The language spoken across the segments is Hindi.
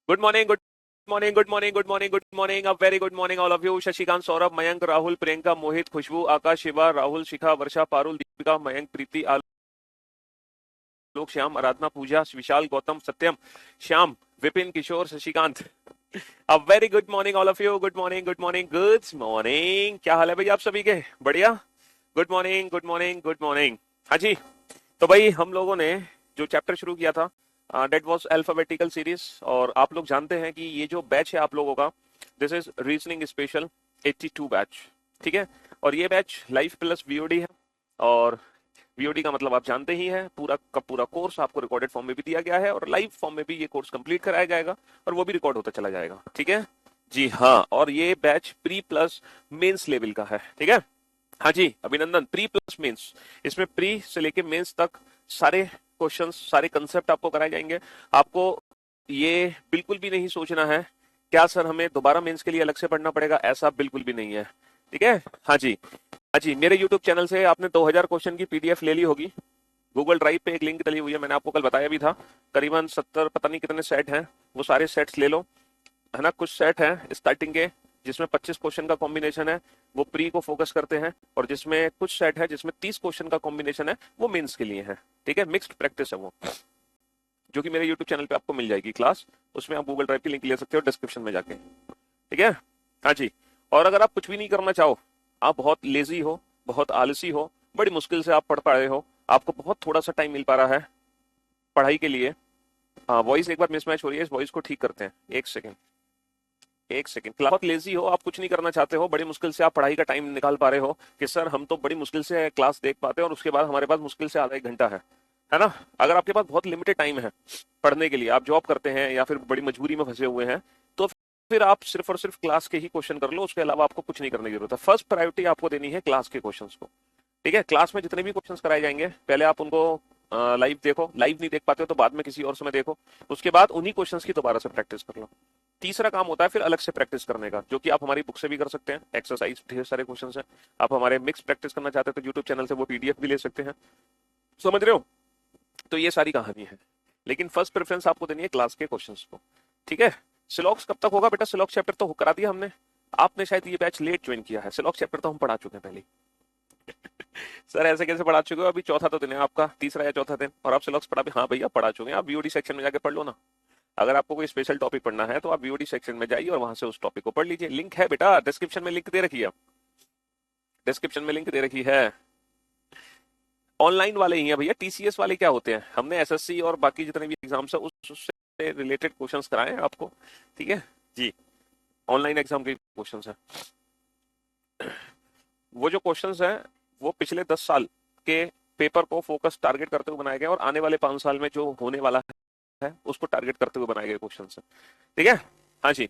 Good morning, good morning, good morning, good morning, good morning, a very good morning all of you. Shashikant, Saurabh, Mayank, Rahul, Priyanka, Mohit, Khushboo, Akash, Shiva, Rahul, Shikha, Varsha, Parul, Deepika, Mayank, Preeti, Alok, Shyam, Aradhana, Pooja, Vishal, Gautam, Satyam, Shyam, Vipin, Kishore, Shashikant. A very good morning all of you. Good morning, good morning, good morning. क्या हाल है भाई आप सभी के? बढ़िया। Good morning, good morning, good morning. हाँ जी। तो भाई हम लोगों ने जो चैप्टर शुरू किया था, डेट वाज अल्फाबेटिकल सीरीज। और आप लोग जानते हैं कि ये जो बैच है आप लोगों का, this is reasoning special 82 batch. ठीक है। और ये बैच लाइव प्लस वीओडी है। और वीओडी का मतलब आप जानते ही हैं, पूरा का पूरा कोर्स आपको रिकॉर्डेड फॉर्म में भी दिया गया है और लाइव फॉर्म में भी ये कोर्स कंप्लीट कराया जाएगा और वो भी रिकॉर्ड होता चला जाएगा। ठीक है जी हाँ। और ये batch pre plus mains level का है। ठीक है। हाँ जी, अभिनंदन। प्री प्लस मेंस, इसमें प्री से लेके मेंस तक सारे क्वेश्चंस, सारे कंसेप्ट आपको कराए जाएंगे। आपको ये बिल्कुल भी नहीं सोचना है क्या सर हमें दोबारा मेंस के लिए अलग से पढ़ना पड़ेगा, ऐसा बिल्कुल भी नहीं है। ठीक है। हाँ जी। हाँ जी, मेरे यूट्यूब चैनल से आपने 2000 क्वेश्चन की पीडीएफ ले ली होगी। गूगल ड्राइव पे एक लिंक डली हुई है, मैंने आपको कल बताया भी था। करीबन 70 पता नहीं कितने सेट हैं, वो सारे सेट्स ले लो। है ना। कुछ सेट हैं स्टार्टिंग के जिसमें 25 क्वेश्चन का कॉम्बिनेशन है, वो प्री को फोकस करते हैं। और जिसमें कुछ सेट है जिसमें 30 क्वेश्चन का कॉम्बिनेशन है, वो मेंस के लिए है। ठीक है। मिक्स्ड प्रैक्टिस है वो, जो कि मेरे यूट्यूब चैनल पे आपको मिल जाएगी क्लास। उसमें आप गूगल ड्राइव की लिंक ले सकते हो डिस्क्रिप्शन में जाके। ठीक है। हाँ जी। और अगर आप कुछ भी नहीं करना चाहो, आप बहुत लेजी हो, बहुत आलसी हो, बड़ी मुश्किल से आप पढ़ पा रहे हो, आपको बहुत थोड़ा सा टाइम मिल पा रहा है पढ़ाई के लिए। वॉइस एक बार मिसमैच हो रही है, इस वॉइस को ठीक करते हैं। एक सेकेंड, एक सेकंड। बहुत लेजी हो, आप कुछ नहीं करना चाहते हो, बड़ी मुश्किल से आप पढ़ाई का टाइम निकाल पा रहे हो कि सर हम तो बड़ी मुश्किल से क्लास देख पाते हैं और उसके बाद हमारे पास मुश्किल से आधा एक घंटा है ना। अगर आपके पास बहुत लिमिटेड टाइम है पढ़ने के लिए, आप जॉब करते हैं या फिर बड़ी मजबूरी में फंसे हुए हैं, तो फिर आप सिर्फ और सिर्फ क्लास के ही क्वेश्चन कर लो, उसके अलावा आपको कुछ नहीं करने की जरूरत है। फर्स्ट प्रायोरिटी आपको देनी है क्लास के क्वेश्चन को। ठीक है। क्लास में जितने भी क्वेश्चंस कराए जाएंगे, पहले आप उनको लाइव देखो। लाइव नहीं देख पाते हो तो बाद में किसी और समय देखो। उसके बाद उन्हीं क्वेश्चंस की दोबारा से प्रैक्टिस कर लो। तीसरा काम होता है फिर अलग से प्रैक्टिस करने का, जो कि आप हमारी बुक से भी कर सकते हैं। एक्सरसाइज ढेर सारे क्वेश्चन हैं। आप हमारे मिक्स प्रैक्टिस करना चाहते हैं तो यूट्यूब चैनल से वो पीडीएफ भी ले सकते हैं। समझ रहे हो? तो ये सारी कहानी है, लेकिन फर्स्ट प्रेफरेंस आपको देनी है क्लास के क्वेश्चंस को। ठीक है। सिलॉक्स कब तक होगा बेटा? सिलॉक्स चैप्टर तो करा दिया हमने। आपने शायद ये बैच लेट ज्वाइन किया है, सिलॉक्स चैप्टर तो हम पढ़ा चुके हैं पहले। सर ऐसे कैसे पढ़ा चुके हो? अभी चौथा तो दिन है आपका, तीसरा या चौथा दिन, और आप सिलॉक्स पढ़ा भी? हाँ भैया पढ़ा चुके हैं। आप वीओडी सेक्शन में जाके पढ़ लो ना। अगर आपको कोई स्पेशल टॉपिक पढ़ना है तो आप वीओडी सेक्शन में जाइए और वहां से उस टॉपिक को पढ़ लीजिए। लिंक है बेटा डिस्क्रिप्शन में, लिंक दे रखी है। डिस्क्रिप्शन में लिंक दे रखी है। ऑनलाइन वाले ही हैं भैया, टीसीएस वाले क्या होते हैं? हमने एसएससी और बाकी जितने भी एग्जाम्स है उससे रिलेटेड क्वेश्चंस कराए हैं आपको। ठीक है जी। ऑनलाइन एग्जाम के क्वेश्चंस हैं। वो जो क्वेश्चंस हैं वो पिछले 10 साल के पेपर को फोकस टारगेट करते हुए बनाए गए और आने वाले 5 साल में जो होने वाला है उसको टारगेट करते हुए बनाए गए क्वेश्चन हैं। ठीक है। हाँ जी।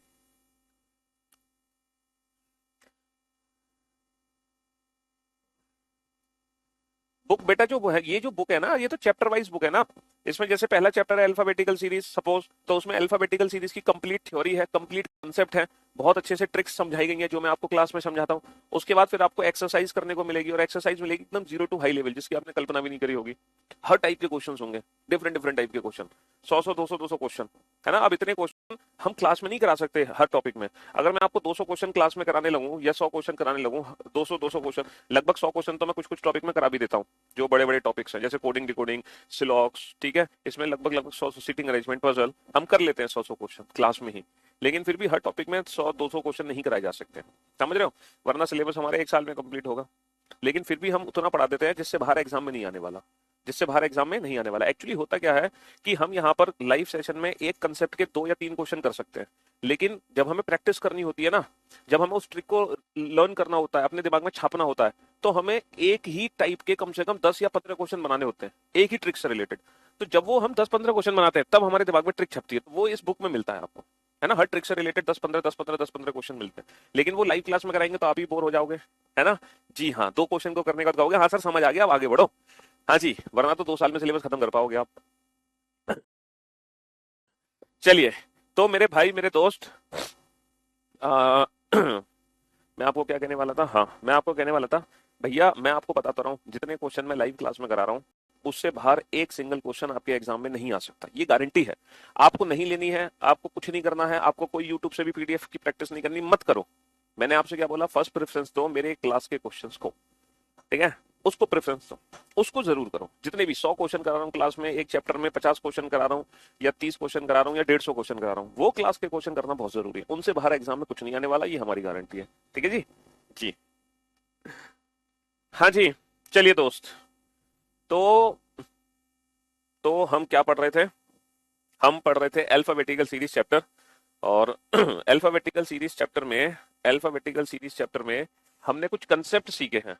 बुक बेटा जो है, ये जो बुक है ना, ये तो चैप्टर वाइज बुक है ना। इसमें जैसे पहला चैप्टर है अल्फाबेटिकल सीरीज सपोज, तो उसमें अल्फाबेटिकल सीरीज की कंप्लीट थ्योरी है, कंप्लीट कंसेप्ट है, बहुत अच्छे से ट्रिक्स समझाई गई हैं जो मैं आपको क्लास में समझाता हूँ। उसके बाद फिर आपको एक्सरसाइज करने को मिलेगी और एक्सरसाइज मिलेगी एकदम जीरो टू हाई लेवल, जिसकी आपने कल्पना भी नहीं करी होगी। हर टाइप के क्वेश्चन होंगे, डिफरेंट डिफरेंट टाइप के क्वेश्चन। 100 100 200 200 क्वेश्चन, है ना। अब इतने क्वेश्चन हम क्लास में नहीं करा सकते हर टॉपिक में। अगर मैं आपको 200 क्वेश्चन क्लास में कराने लगूं या 100 क्वेश्चन कराने लगूं, 200 क्वेश्चन, लगभग 100 क्वेश्चन तो मैं कुछ कुछ टॉपिक में करा भी देता हूँ। जो बड़े बड़े टॉपिक्स हैं जैसे कोडिंग, डिकोडिंग, सिलॉक्स, ठीक है, इसमें लगभग लगभग 100 सीटिंग अरेंजमेंट, पजल, हम कर लेते हैं 100 क्वेश्चन क्लास में ही। लेकिन फिर भी हर टॉपिक में 100 200 क्वेश्चन नहीं कराए जा सकते। समझ रहे हो? वरना सिलेबस हमारे एक साल में कंप्लीट होगा। लेकिन फिर भी हम उतना पढ़ा देते हैं जिससे बाहर एग्जाम में नहीं आने वाला, जिससे बाहर एग्जाम में नहीं आने वाला। एक्चुअली होता क्या है कि हम यहाँ पर लाइव सेशन में एक कंसेप्ट के 2 या 3 क्वेश्चन कर सकते हैं, लेकिन जब हमें प्रैक्टिस करनी होती है ना, जब हमें उस ट्रिक को लर्न करना होता है, अपने दिमाग में छापना होता है, तो हमें एक ही टाइप के कम से कम 10 या 15 क्वेश्चन बनाने होते हैं एक ही ट्रिक से रिलेटेड। तो जब वो हम 10 15 क्वेश्चन बनाते हैं तब हमारे दिमाग में ट्रिक छपती है, तो वो इस बुक में मिलता है आपको, है ना। हर ट्रिक से रिलेटेड 10 15 क्वेश्चन मिलते हैं। लेकिन वो लाइव क्लास में कराएंगे तो आप ही बोर हो जाओगे, है ना। जी हाँ, 2 क्वेश्चन को करने के बाद कहोगे हाँ सर समझ आ गया, अब आगे बढ़ो। हाँ जी, वरना तो 2 साल में सिलेबस खत्म कर पाओगे आप। चलिए, तो मेरे भाई मेरे दोस्त, आ, मैं आपको क्या कहने वाला था? हाँ, मैं आपको कहने वाला था भैया, मैं आपको बताता रहा हूँ जितने क्वेश्चन मैं लाइव क्लास में करा रहा हूँ, उससे बाहर एक सिंगल क्वेश्चन आपके एग्जाम में नहीं आ सकता, ये गारंटी है। आपको नहीं लेनी है, आपको कुछ नहीं करना है, आपको कोई यूट्यूब से भी पीडीएफ की प्रैक्टिस नहीं करनी, मत करो। मैंने आपसे क्या बोला, फर्स्ट प्रेफरेंस दो मेरे क्लास के क्वेश्चंस को, ठीक है, उसको प्रेफरेंस दो, उसको जरूर करो। जितने भी 100 क्वेश्चन करा रहा हूँ क्लास में, एक चैप्टर में 50 क्वेश्चन करा रहा हूँ या 30 क्वेश्चन करा रहा हूँ या 150 क्वेश्चन करा रहा हूँ, वो क्लास के क्वेश्चन करना बहुत जरूरी है। उनसे बाहर एग्जाम में कुछ नहीं आने वाला, ये हमारी गारंटी है। ठीक है जी। जी हाँ जी। चलिए दोस्त, तो हम क्या पढ़ रहे थे? हम पढ़ रहे थे अल्फाबेटिकल सीरीज चैप्टर। और अल्फाबेटिकल सीरीज चैप्टर में हमने कुछ कंसेप्ट सीखे हैं।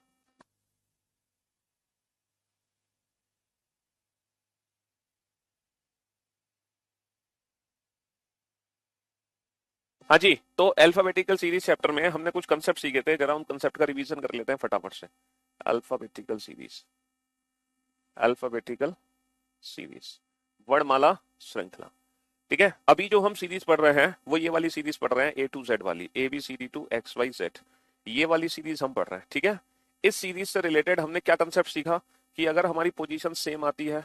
हाँ जी, तो अल्फाबेटिकल सीरीज चैप्टर में हमने कुछ कंसेप्ट सीखे थे, जरा उन कंसेप्ट का रिवीजन कर लेते हैं फटाफट से। अल्फाबेटिकल सीरीज, अल्फाबेटिकल सीरीज, वर्णमाला श्रृंखला। ठीक है, अभी जो हम सीरीज पढ़ रहे हैं वो ये वाली सीरीज पढ़ रहे हैं, ए टू जेड वाली, A B C D to X Y Z, ये वाली सीरीज हम पढ़ रहे हैं। ठीक है, इस सीरीज से रिलेटेड हमने क्या कंसेप्ट सीखा कि अगर हमारी पोजीशन सेम आती है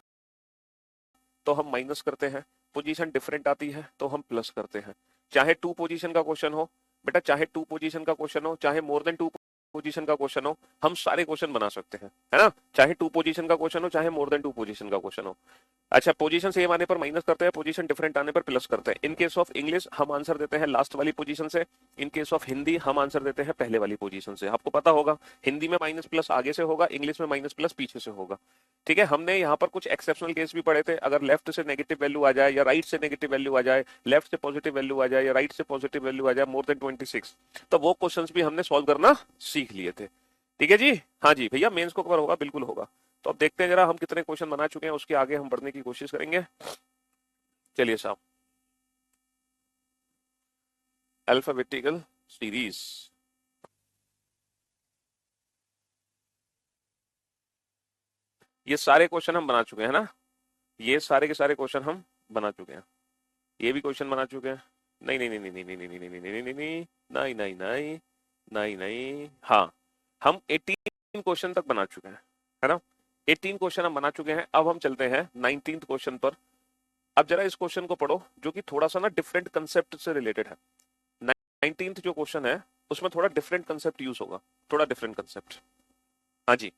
तो हम माइनस करते हैं, पोजीशन डिफरेंट आती है तो हम प्लस करते हैं। चाहे टू पोजीशन का क्वेश्चन हो बेटा, चाहे टू पोजीशन का क्वेश्चन हो, चाहे मोर देन टू पोजीशन का क्वेश्चन हो, हम सारे क्वेश्चन बना सकते हैं, है ना। चाहे टू पोजीशन का क्वेश्चन हो, चाहे मोर देन टू पोजीशन का क्वेश्चन हो। अच्छा, पोजीशन सेम आने पर माइनस करते हैं, पोजीशन डिफरेंट आने पर प्लस करते हैं। इन केस ऑफ इंग्लिश हम आंसर देते हैं लास्ट वाली पोजीशन से, इन केस ऑफ हिंदी हम आंसर देते हैं पहले वाली पोजीशन से। आपको पता होगा हिंदी में माइनस प्लस आगे से होगा, इंग्लिश में माइनस प्लस पीछे से होगा। ठीक है, हमने यहाँ पर कुछ एक्सेप्शनल केस भी पढ़े थे, अगर लेफ्ट से नेगेटिव वैल्यू आ जाए या राइट से नेगेटिव वैल्यू आ जाए, लेफ्ट से पॉजिटिव वैल्यू आ जाए या राइट से पॉजिटिव वैल्यू आ जाए मोर देन 26, तो वो क्वेश्चंस भी हमने सॉल्व करना सीख लिए थे। ठीक है जी। हाँ जी भैया, मेंस को कवर होगा, बिल्कुल होगा। तो अब देखते हैं जरा हम कितने क्वेश्चन बना चुके हैं, उसके आगे हम बढ़ने की कोशिश करेंगे। चलिए साहब, अल्फाबेटिकल सीरीज, ये सारे क्वेश्चन हम बना चुके हैं ना, ये सारे के सारे क्वेश्चन हम बना चुके हैं, ये भी क्वेश्चन बना चुके हैं। नहीं नहीं नहीं नहीं नहीं नहीं नहीं नहीं नहीं नहीं नहीं नहीं नहीं नहीं नहीं नहीं, हाँ, हम 18 क्वेश्चन तक बना चुके हैं, है ना। 18 क्वेश्चन हम बना चुके हैं। अब हम चलते हैं 19th क्वेश्चन पर। अब जरा इस क्वेश्चन को पढ़ो, जो कि थोड़ा सा ना डिफरेंट कंसेप्ट से रिलेटेड है। 19th जो क्वेश्चन है उसमें थोड़ा डिफरेंट कंसेप्ट यूज होगा, थोड़ा डिफरेंट कंसेप्ट। हाँ जी।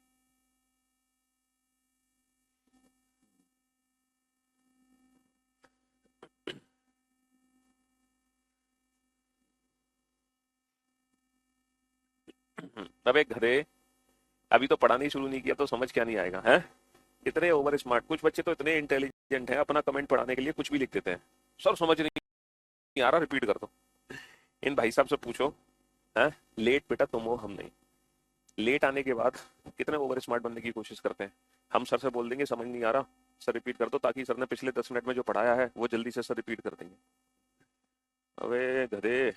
अबे घरे, अभी तो पढ़ाना ही शुरू नहीं किया तो समझ क्या नहीं आएगा है। इतने ओवर स्मार्ट, कुछ बच्चे तो इतने इंटेलिजेंट हैं, अपना कमेंट पढ़ाने के लिए कुछ भी लिख देते हैं। सर समझ नहीं आ रहा, रिपीट कर दो। इन भाई साहब से पूछो, है लेट बेटा तुम हो, हम नहीं। लेट आने के बाद कितने ओवर स्मार्ट बनने की कोशिश करते हैं। हम सर से बोल देंगे समझ नहीं आ रहा, सर रिपीट कर दो, ताकि सर ने पिछले 10 मिनट में जो पढ़ाया है वो जल्दी से सर रिपीट कर देंगे। अबे गधे,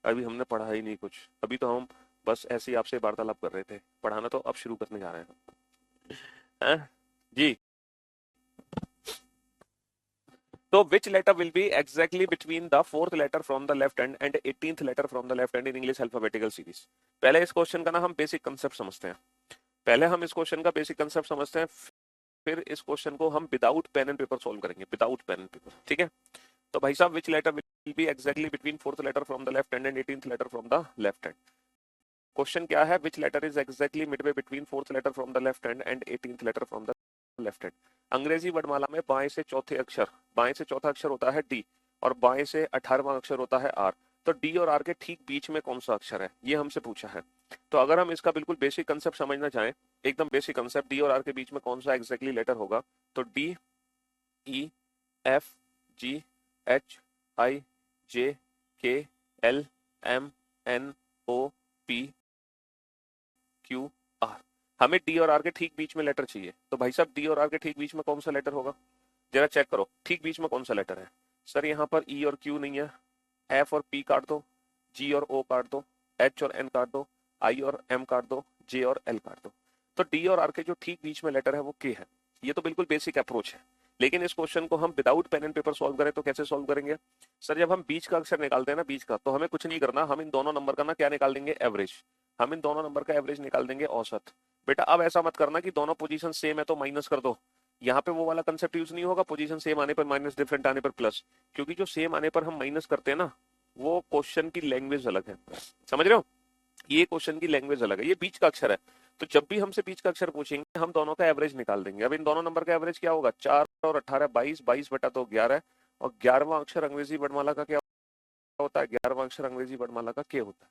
अभी हमने पढ़ा ही नहीं कुछ, अभी तो हम बस ऐसे ही आपसे वार्तालाप कर रहे थे, पढ़ाना तो अब शुरू करने जा रहे हैं। जी, तो which letter will be exactly between the fourth letter from the left hand and 18th letter from the left hand in English alphabetical series? पहले इस क्वेश्चन का ना हम बेसिक कंसेप्ट समझते हैं, पहले हम इस क्वेश्चन का बेसिक कंसेप्ट समझते हैं, फिर इस क्वेश्चन को हम without pen and paper solve करेंगे, विदाउट पेन एंड पेपर। ठीक है, तो भाई साहब which letter will be exactly between fourth letter from the left hand and 18th letter from the left hand? Question क्या है, which letter is exactly midway between fourth letter from the left hand and 18th letter from the left hand? अंग्रेजी वर्णमाला में बाएं से चौथे अक्षर, बाएं से चौथा अक्षर होता है डी और बाएं से 18वां अक्षर होता है आर। तो डी और आर के ठीक बीच में कौन सा अक्षर है, ये हमसे पूछा है। तो अगर हम इसका बिल्कुल बेसिक कंसेप्ट समझना चाहें, एकदम बेसिक कंसेप्ट, डी और आर के बीच में कौन सा एग्जैक्टली लेटर होगा, तो D, E, F, G, H, I, J, K, L, M, N, O, P, Q, R. हमें डी और आर के ठीक बीच में लेटर चाहिए, तो भाई साहब डी और आर के ठीक बीच में कौन सा लेटर होगा, जरा चेक करो ठीक बीच में कौन सा लेटर है। सर यहाँ पर ई और क्यू नहीं है, एफ और पी काट दो, जी और ओ काट दो, एच और एन काट दो, आई और एम काट दो, जे और एल काट दो। तो डी और आर के जो ठीक बीच में लेटर है वो के है। ये तो बिल्कुल बेसिक अप्रोच है, लेकिन इस क्वेश्चन को हम without pen and paper solve करें तो कैसे सॉल्व करेंगे? सर जब हम बीच का अक्षर निकालते हैं ना, बीच का, तो हमें कुछ नहीं करना, हम इन दोनों नंबर का ना क्या निकाल देंगे, एवरेज। हम इन दोनों नंबर का एवरेज निकाल देंगे, औसत। बेटा अब ऐसा मत करना कि दोनों पोजीशन सेम है तो माइनस कर दो, यहाँ पे वो वाला कंसेप्ट यूज नहीं होगा, पोजीशन सेम आने पर माइनस, डिफरेंट आने पर प्लस, क्योंकि जो सेम आने पर हम माइनस करते हैं ना, वो क्वेश्चन की लैंग्वेज अलग है, समझ रहे हो? ये क्वेश्चन की लैंग्वेज अलग है, ये बीच का अक्षर है। तो जब भी हमसे बीच का अक्षर पूछेंगे हम दोनों का एवरेज निकाल देंगे। अब इन दोनों नंबर का एवरेज क्या होगा, 4 और 18 22, 22 बटा तो 11, और 11वां अक्षर अंग्रेजी वर्णमाला का क्या होता है, 11वां अक्षर अंग्रेजी वर्णमाला का के होता है।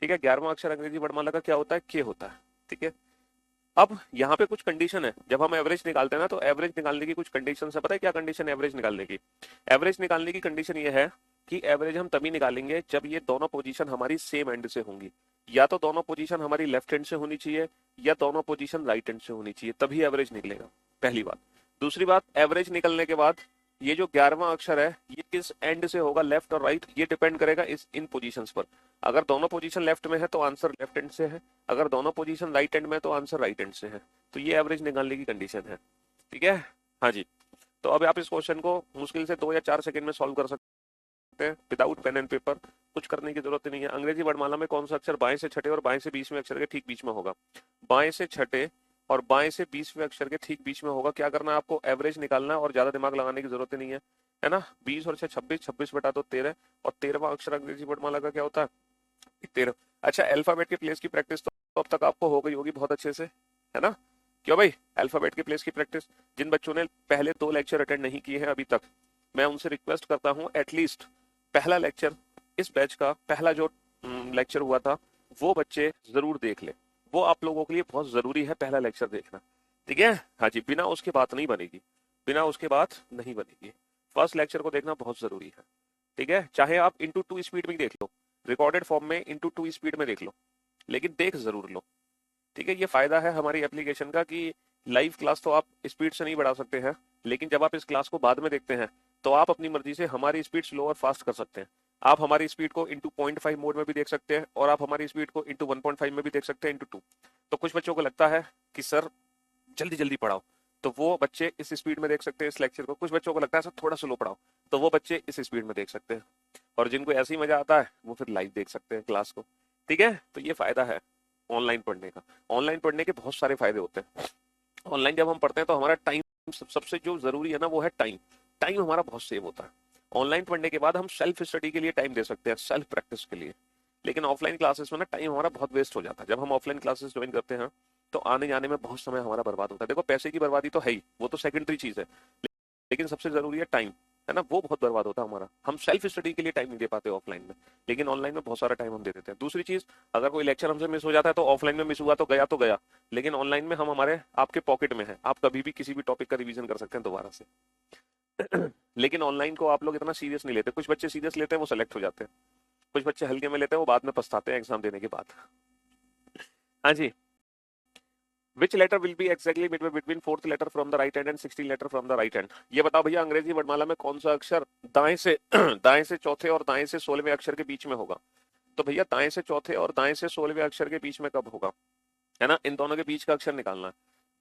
ठीक है, 11वां अक्षर अंग्रेजी वर्णमाला का क्या होता है, के होता है। ठीक है, अब यहाँ पे कुछ कंडीशन है, जब हम एवरेज निकालते हैं ना, तो एवरेज निकालने की कुछ कंडीशन है। पता है क्या कंडीशन है एवरेज निकालने की? एवरेज निकालने की कंडीशन ये है कि एवरेज हम तभी निकालेंगे जब ये दोनों पोजीशन हमारी सेम एंड से होंगी, या तो दोनों पोजीशन हमारी लेफ्ट हैंड से होनी चाहिए, या दोनों पोजीशन राइट हैंड से होनी चाहिए, तभी एवरेज निकलेगा, पहली बात। दूसरी बात, एवरेज निकलने के बाद ये जो 11वां अक्षर है ये किस एंड से होगा, लेफ्ट और राइट, ये डिपेंड करेगा इन पोजीशंस पर। अगर दोनों पोजीशन लेफ्ट में है तो आंसर लेफ्ट हैंड से है, अगर दोनों पोजीशन राइट हैंड में है तो आंसर राइट हैंड से है। तो ये एवरेज निकालने की कंडीशन है। ठीक है, हाँ जी। तो अब आप इस क्वेश्चन को मुश्किल से 2 या 4 सेकंड में सॉल्व कर सकते हैं विदाउट पेन एंड पेपर, कुछ करने की जरूरत नहीं है। अंग्रेजी वर्णमाला में कौन सा अक्षर बाएं से छठे और बाएं से 20वें अक्षर के ठीक बीच में होगा? बाएं से छठे और बाएं से 20वें अक्षर के ठीक बीच में होगा। क्या करना है आपको, एवरेज निकालना है और ज्यादा दिमाग लगाने की जरूरत नहीं है ना। 20 और 6 26, 26 बटा तो 13, और 13वां अक्षर अंग्रेजी वर्णमाला का क्या होता है, 13। अच्छा, अल्फाबेट के प्लेस की प्रैक्टिस तो अब तक आपको हो गई होगी बहुत अच्छे से, है ना? क्यों भाई, अल्फाबेट के प्लेस की प्रैक्टिस जिन बच्चों ने पहले 2 लेक्चर अटेंड नहीं किए हैं अभी तक, मैं उनसे रिक्वेस्ट करता हूँ एटलीस्ट पहला लेक्चर, इस बैच का पहला जो लेक्चर हुआ था, वो बच्चे जरूर देख ले। वो आप लोगों के लिए बहुत जरूरी है पहला लेक्चर देखना। ठीक है, हाँ जी, बिना उसके बात नहीं बनेगी, बिना उसके बात नहीं बनेगी। फर्स्ट लेक्चर को देखना बहुत जरूरी है। ठीक है, चाहे आप इंटू 2 स्पीड में देख लो, रिकॉर्डेड फॉर्म में इंटू 2 स्पीड में देख लो, लेकिन देख जरूर लो। ठीक है, ये फायदा है हमारी एप्लीकेशन का कि लाइव क्लास तो आप स्पीड से नहीं बढ़ा सकते हैं, लेकिन जब आप इस क्लास को बाद में देखते हैं तो आप अपनी मर्जी से हमारी स्पीड स्लो और फास्ट कर सकते हैं। आप हमारी स्पीड को इंटू 0.5 मोड में भी देख सकते हैं, और आप हमारी स्पीड को इंटू 1.5 में भी देख सकते हैं, इंटू 2। तो कुछ बच्चों को लगता है कि सर जल्दी जल्दी पढ़ाओ, तो वो बच्चे इस स्पीड में देख सकते हैं इस लेक्चर को। कुछ बच्चों को लगता है सर थोड़ा स्लो पढ़ाओ, तो वो बच्चे इस स्पीड में देख सकते हैं। और जिनको ऐसे ही मजा आता है वो फिर लाइव देख सकते हैं क्लास को। ठीक है, तो ये फायदा है ऑनलाइन पढ़ने का। ऑनलाइन पढ़ने के बहुत सारे फायदे होते हैं। ऑनलाइन जब हम पढ़ते हैं तो हमारा टाइम, सबसे जो जरूरी है ना वो है टाइम। टाइम हमारा बहुत सेव होता है। ऑनलाइन पढ़ने के बाद हम सेल्फ स्टडी के लिए टाइम दे सकते हैं, सेल्फ प्रैक्टिस के लिए। लेकिन ऑफलाइन क्लासेस में ना टाइम हमारा बहुत वेस्ट हो जाता है। जब हम ऑफलाइन क्लासेस ज्वाइन करते हैं तो आने जाने में बहुत समय हमारा बर्बाद होता है। देखो, पैसे की बर्बादी तो है ही, वो तो सेकेंडरी चीज है, लेकिन सबसे जरूरी है टाइम, है ना, वो बहुत बर्बाद होता है हमारा। हम सेल्फ स्टडी के लिए टाइम नहीं दे पाते ऑफलाइन में, लेकिन ऑनलाइन में बहुत सारा टाइम हम दे देते हैं। दूसरी चीज, अगर कोई लेक्चर हमसे मिस हो जाता है तो ऑफलाइन में मिस हुआ तो गया, लेकिन ऑनलाइन में हम हमारे आपके पॉकेट में है, आप कभी भी किसी भी टॉपिक का रिवीजन कर सकते हैं दोबारा से। लेकिन ऑनलाइन को आप लोग इतना सीरियस नहीं लेते। कुछ बच्चे सीरियस लेते हैं, वो सेलेक्ट हो जाते हैं। कुछ बच्चे हल्के में लेते हैं, वो बाद में पछताते हैं एग्जाम देने के बाद। हाँ जी, Which letter will be exactly midway between 4th letter from the right hand and 16th letter from the right hand? ये बताओ भैया, अंग्रेजी वर्णमाला में कौन सा अक्षर दाएं से दाएं से चौथे और दाएं से 16वें अक्षर के बीच में होगा? तो भैया दाएं से चौथे और दाएं से 16वें अक्षर के बीच में कब होगा, है ना? इन दोनों के बीच का अक्षर निकालना है।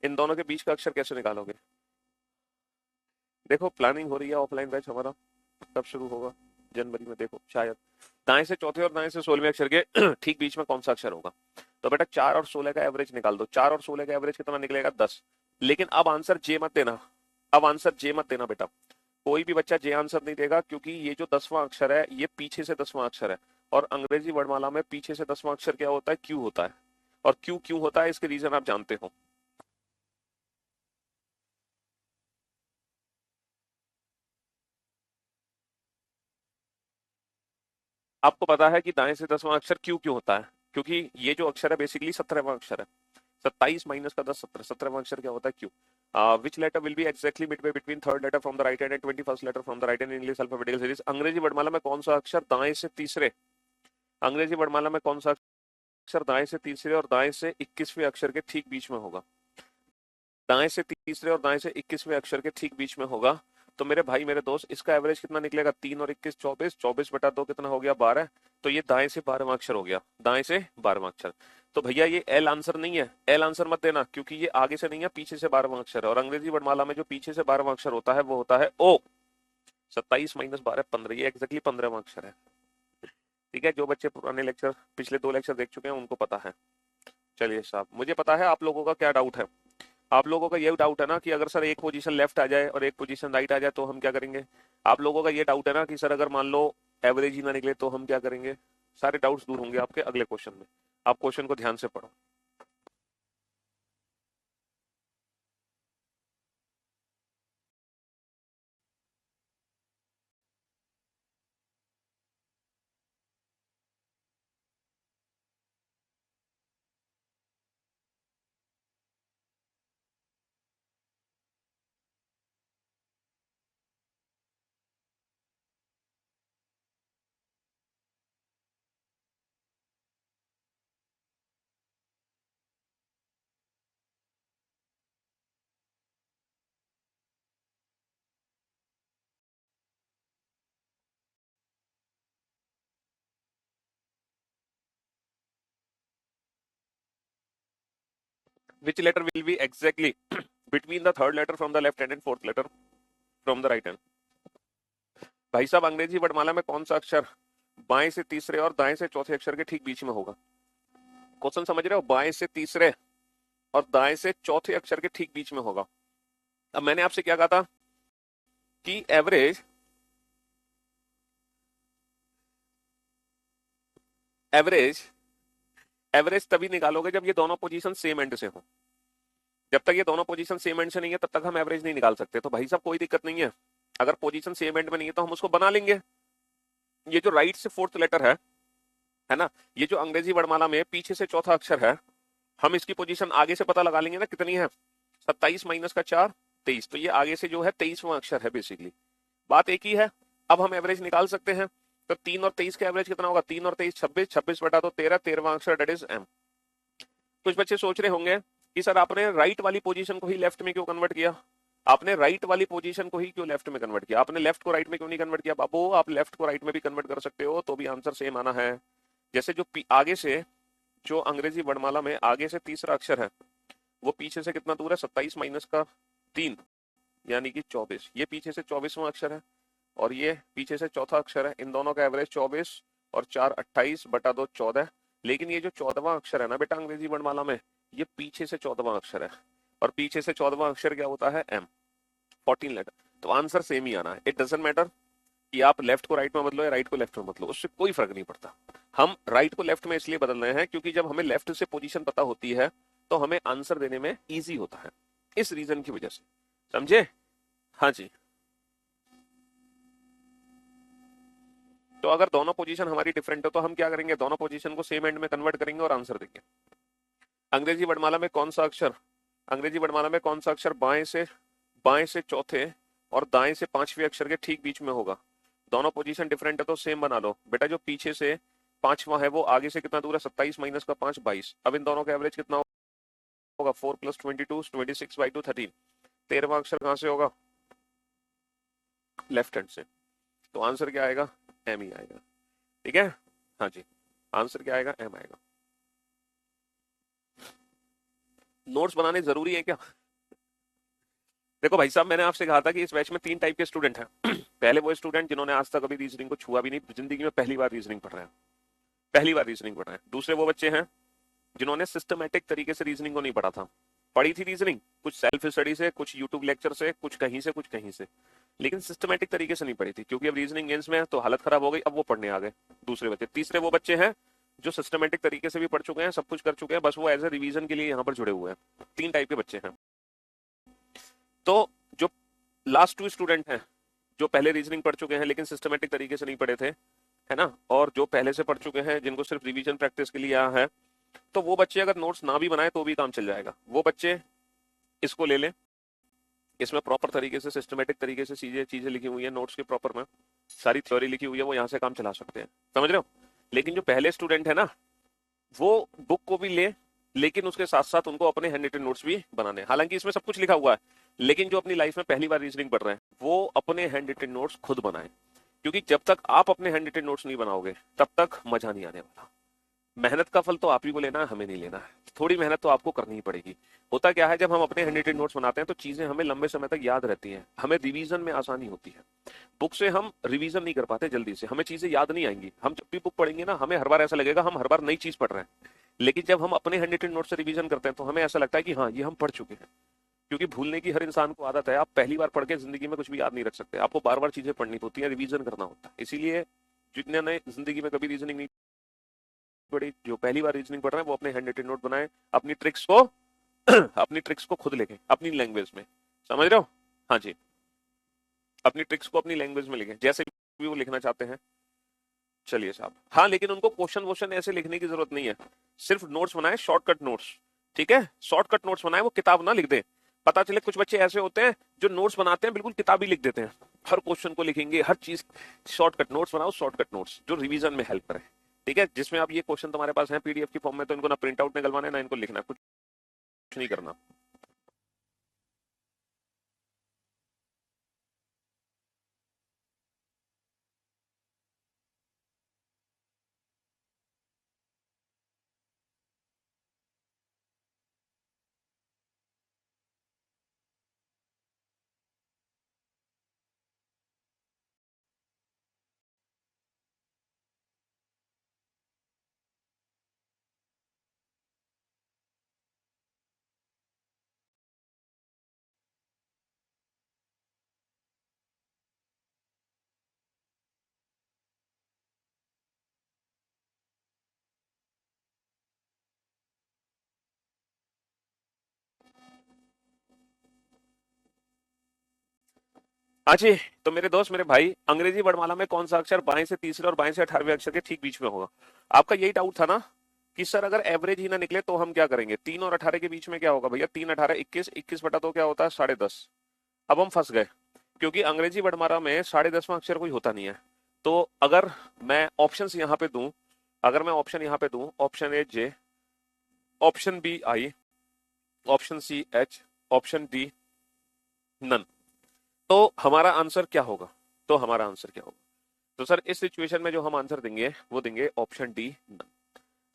इन दोनों के बीच का अक्षर कैसे निकालोगे? देखो, प्लानिंग हो रही है ऑफलाइन बैच हमारा, कब शुरू होगा? जनवरी में। देखो शायद दाएं से चौथे और दाएं से 16वें अक्षर के ठीक बीच में कौन सा अक्षर होगा? तो बेटा 4 और 16 का एवरेज निकाल दो। 4 और 16 का एवरेज कितना निकलेगा? 10। लेकिन अब आंसर जे मत देना, अब आंसर जे मत देना बेटा। कोई भी बच्चा जे आंसर नहीं देगा, क्योंकि ये जो 10वां अक्षर है ये पीछे से 10वां अक्षर है, और अंग्रेजी वर्णमाला में पीछे से 10वां अक्षर क्या होता है? क्यू होता है। और क्यू क्यों होता है, इसके रीजन आप जानते हो। आपको पता है कि दाएं से 10वां अक्षर क्यू क्यों होता है? क्योंकि ये जो अक्षर है बेसिकली 17वां अक्षर है। 27 माइनस का 10 17, 17वां अक्षर क्या होता है? Q. Which letter will be exactly midway between third letter from the right hand and 21st letter from the right hand in English alphabetical series? अंग्रेजी वर्णमाला में कौन सा अक्षर दाएं से तीसरे, अंग्रेजी वर्णमाला में कौन सा अक्षर दाएं से तीसरे और दाएं से 21वें अक्षर के ठीक बीच में होगा? दाएं से तीसरे और दाएं से 21वें अक्षर के ठीक बीच में होगा। तो मेरे भाई मेरे दोस्त, इसका एवरेज कितना निकलेगा? 3 और 21 24, 24 बटा 2 कितना हो गया? 12। तो ये दाएं से 12वां अक्षर हो गया, दाएं से 12वां अक्षर। तो भैया ये एल आंसर नहीं है, एल आंसर मत देना, क्योंकि ये आगे से नहीं है, पीछे से 12वां अक्षर है। और अंग्रेजी वर्णमाला में जो पीछे से 12वां अक्षर होता है वो होता है ओ। 27 माइनस 12 15, ये एक्जैक्टली 15वां अक्षर है। ठीक है, जो बच्चे पुराने लेक्चर पिछले 2 लेक्चर देख चुके हैं उनको पता है। चलिए साहब, मुझे पता है आप लोगों का क्या डाउट है। आप लोगों का ये डाउट है ना कि अगर सर एक पोजीशन लेफ्ट आ जाए और एक पोजीशन राइट आ जाए तो हम क्या करेंगे? आप लोगों का ये डाउट है ना कि सर अगर मान लो एवरेज ही ना निकले तो हम क्या करेंगे? सारे डाउट्स दूर होंगे आपके अगले क्वेश्चन में। आप क्वेश्चन को ध्यान से पढ़ो। Which letter will be exactly between the third letter from the left hand and fourth letter from the right hand? भाई साहब अंग्रेजी वर्णमाला में कौन सा अक्षर बाएं से तीसरे और दाएं से चौथे अक्षर के ठीक बीच में होगा? क्वेश्चन समझ रहे हो? बाएं से तीसरे और दाएं से चौथे अक्षर के ठीक बीच में होगा। अब मैंने आपसे क्या कहा था कि एवरेज एवरेज एवरेज तभी निकालोगे जब ये दोनों पोजीशन सेम एंड से हो। जब तक ये दोनों पोजीशन सेम एंड से नहीं है तब तक हम एवरेज नहीं निकाल सकते। तो भाई साहब कोई दिक्कत नहीं है, अगर पोजीशन सेम एंड में नहीं है तो हम उसको बना लेंगे। ये जो राइट से फोर्थ लेटर है ना, ये जो अंग्रेजी वर्णमाला में पीछे से चौथा अक्षर है, हम इसकी पोजीशन आगे से पता लगा लेंगे ना कितनी है। 27 माइनस का 4 23, तो ये आगे से जो है 23वां अक्षर है। बेसिकली बात एक ही है। अब हम एवरेज निकाल सकते हैं। तो 3 और 23 का एवरेज कितना होगा? 3 और 23 26, 26 बटा तो 13, 13वां अक्षर डेट इज एम। कुछ बच्चे सोच रहे होंगे कि सर आपने राइट वाली पोजीशन को ही लेफ्ट में क्यों कन्वर्ट किया? आपने राइट वाली पोजीशन को ही क्यों लेफ्ट में कन्वर्ट किया? आपने लेफ्ट को राइट में क्यों नहीं कन्वर्ट किया? बाबू आप लेफ्ट को राइट में भी कन्वर्ट कर सकते हो तो भी आंसर सेम आना है। जैसे जो आगे से जो अंग्रेजी वर्णमाला में आगे से तीसरा अक्षर है वो पीछे से कितना दूर है? 27 माइनस का 3 यानी कि 24। ये पीछे से 24वां अक्षर है और ये पीछे से चौथा अक्षर है। इन दोनों का एवरेज 24 और 4 28 बटा 2 14। लेकिन ये जो 14वां अक्षर है ना बेटा अंग्रेजी वर्णमाला में, ये पीछे से 14वां अक्षर है और पीछे से 14वां अक्षर क्या होता है? एम। 14 लेटर। तो आंसर सेम ही आना है। इट डजंट मैटर कि आप लेफ्ट को राइट में बदलो या राइट को लेफ्ट में बदलो, उससे कोई फर्क नहीं पड़ता। हम राइट को लेफ्ट में इसलिए बदल रहे हैं क्योंकि जब हमें लेफ्ट से पोजीशन पता होती है तो हमें आंसर देने में इजी होता है, इस रीजन की वजह से। समझे? हाँ जी। तो अगर दोनों पोजीशन हमारी डिफरेंट है तो हम क्या करेंगे? दोनों पोजीशन को सेम एंड में कन्वर्ट करेंगे और आंसर देंगे। अंग्रेजी वर्णमाला में कौन सा अक्षर अंग्रेजी वर्णमाला में कौन सा अक्षर बाएं से चौथे और दाएं से पांचवें अक्षर के ठीक बीच में होगा? दोनों पोजीशन डिफरेंट है तो सेम बना लो बेटा। जो पीछे से पांचवा है वो आगे से कितना दूर है? 27 माइनस का 5 22। अब इन दोनों का एवरेज कितना होगा? 4 + 22 26/2 13। 13वां अक्षर कहां से होगा? लेफ्ट हैंड से। तो आंसर क्या आएगा? एम ही आएगा। ठीक है? हाँ जी, आंसर क्या आएगा? एम आएगा। नोट्स बनाने जरूरी है क्या? देखो भाई साहब, मैंने आपसे कहा था कि इस बैच में 3 टाइप के स्टूडेंट हैं। पहले वो स्टूडेंट जिन्होंने आज तक अभी रीजनिंग को छुआ भी नहीं, जिंदगी में पहली बार रीजनिंग पढ़ रहे हैं, पहली बार रीजनिंग पढ़ रहे हैं। दूसरे वो बच्चे हैं जिन्होंने सिस्टमेटिक तरीके से रीजनिंग को नहीं पढ़ा था। पढ़ी थी रीजनिंग कुछ सेल्फ स्टडी से, कुछ यूट्यूब लेक्चर से, कुछ कहीं से, लेकिन सिस्टमेटिक तरीके से नहीं पढ़ी थी। क्योंकि अब रीजनिंग गेम्स में है तो हालत खराब हो गई, अब वो पढ़ने आ गए दूसरे बच्चे। तीसरे वो बच्चे हैं जो सिस्टमेटिक तरीके से भी पढ़ चुके हैं, सब कुछ कर चुके हैं, बस वो एज ए रिवीजन के लिए यहाँ पर जुड़े हुए हैं। 3 टाइप के बच्चे हैं। तो जो लास्ट 2 स्टूडेंट हैं जो पहले रीजनिंग पढ़ चुके हैं लेकिन सिस्टमेटिक तरीके से नहीं पढ़े थे, है ना, और जो पहले से पढ़ चुके हैं जिनको सिर्फ रिवीजन प्रैक्टिस के लिए आया है, तो वो बच्चे अगर नोट्स ना भी बनाए तो भी काम चल जाएगा। वो बच्चे इसको ले लें, इसमें प्रॉपर तरीके से सिस्टमेटिक तरीके से चीजें लिखी हुई है नोट्स के प्रॉपर में, सारी थ्योरी लिखी हुई है, वो यहाँ से काम चला सकते हैं। समझ रहे हो? लेकिन जो पहले स्टूडेंट है ना, वो बुक को भी ले, लेकिन उसके साथ साथ उनको अपने हैंड रिटन नोट्स भी बनाने। हालांकि इसमें सब कुछ लिखा हुआ है, लेकिन जो अपनी लाइफ में पहली बार रीजनिंग पढ़ रहे हैं वो अपने हैंड रिटन नोट्स खुद बनाएं। क्योंकि जब तक आप अपने हैंड रिटन नोट्स नहीं बनाओगे तब तक मजा नहीं आने वाला। मेहनत का फल तो आप ही को लेना है, हमें नहीं लेना है। थोड़ी मेहनत तो आपको करनी ही पड़ेगी। होता क्या है, जब हम अपने हैंड रिटन नोट्स बनाते हैं तो चीजें हमें लंबे समय तक याद रहती हैं, हमें रिवीजन में आसानी होती है। बुक से हम रिवीजन नहीं कर पाते जल्दी से, हमें चीजें याद नहीं आएंगी। हम जब भी बुक पढ़ेंगे ना, हमें हर बार ऐसा लगेगा हम हर बार नई चीज पढ़ रहे हैं। लेकिन जब हम अपने हैंड रिटन नोट से रिवीजन करते हैं तो हमें ऐसा लगता है कि हाँ ये हम पढ़ चुके हैं, क्योंकि भूलने की हर इंसान को आदत है। आप पहली बार पढ़ के जिंदगी में कुछ भी याद नहीं रख सकते, आपको बार बार चीजें पढ़नी होती है, रिवीजन करना होता है। इसीलिए जितने ने जिंदगी में कभी रीजनिंग नहीं पढ़ी, जो पहली बार रीजनिंग पढ़ रहे हैं वो अपने हैंड रिटन नोट बनाए, अपनी ट्रिक्स को अपनी ट्रिक्स को खुद लिखें अपनी लैंग्वेज में, समझ रहे हो? हाँ जी, अपनी ट्रिक्स को अपनी लैंग्वेज में लिखें जैसे भी वो लिखना चाहते हैं। चलिए साहब, हाँ लेकिन उनको क्वेश्चन वोश्चन ऐसे लिखने की जरूरत नहीं है, सिर्फ नोट्स बनाए, शॉर्टकट नोट्स। ठीक है, शॉर्टकट नोट्स बनाए, वो किताब ना लिख दे। पता चले कुछ बच्चे ऐसे होते हैं जो नोट्स बनाते हैं बिल्कुल किताब ही लिख देते हैं, हर क्वेश्चन को लिखेंगे, हर चीज। शॉर्टकट नोट्स बनाओ, शॉर्टकट नोट्स जो रिवीजन में हेल्प करे। ठीक है, जिसमें आप ये क्वेश्चन तुम्हारे पास है पीडीएफ की फॉर्म में, तो इनको ना प्रिंट आउट निकलवाना है ना इनको लिखना, कुछ नहीं करना। हाँ जी, तो मेरे दोस्त मेरे भाई, अंग्रेजी वर्णमाला में कौन सा अक्षर बाएं से तीसरे और बाएं से 18वें अक्षर के ठीक बीच में होगा? आपका यही डाउट था ना कि सर अगर एवरेज ही ना निकले तो हम क्या करेंगे? 3 और 18 के बीच में क्या होगा भैया? 3 18 21, 21 बटा 2 क्या होता है? 10.5। अब हम फंस गए, क्योंकि अंग्रेजी वर्णमाला में 10.5वां अक्षर कोई होता नहीं है। तो अगर मैं ऑप्शन यहाँ पे दूं, अगर मैं ऑप्शन यहाँ पे दूं, option A J, option B I, option C H, option D none, तो हमारा आंसर क्या होगा? तो हमारा आंसर क्या होगा? तो सर इस सिचुएशन में जो हम आंसर देंगे वो देंगे ऑप्शन डी नन।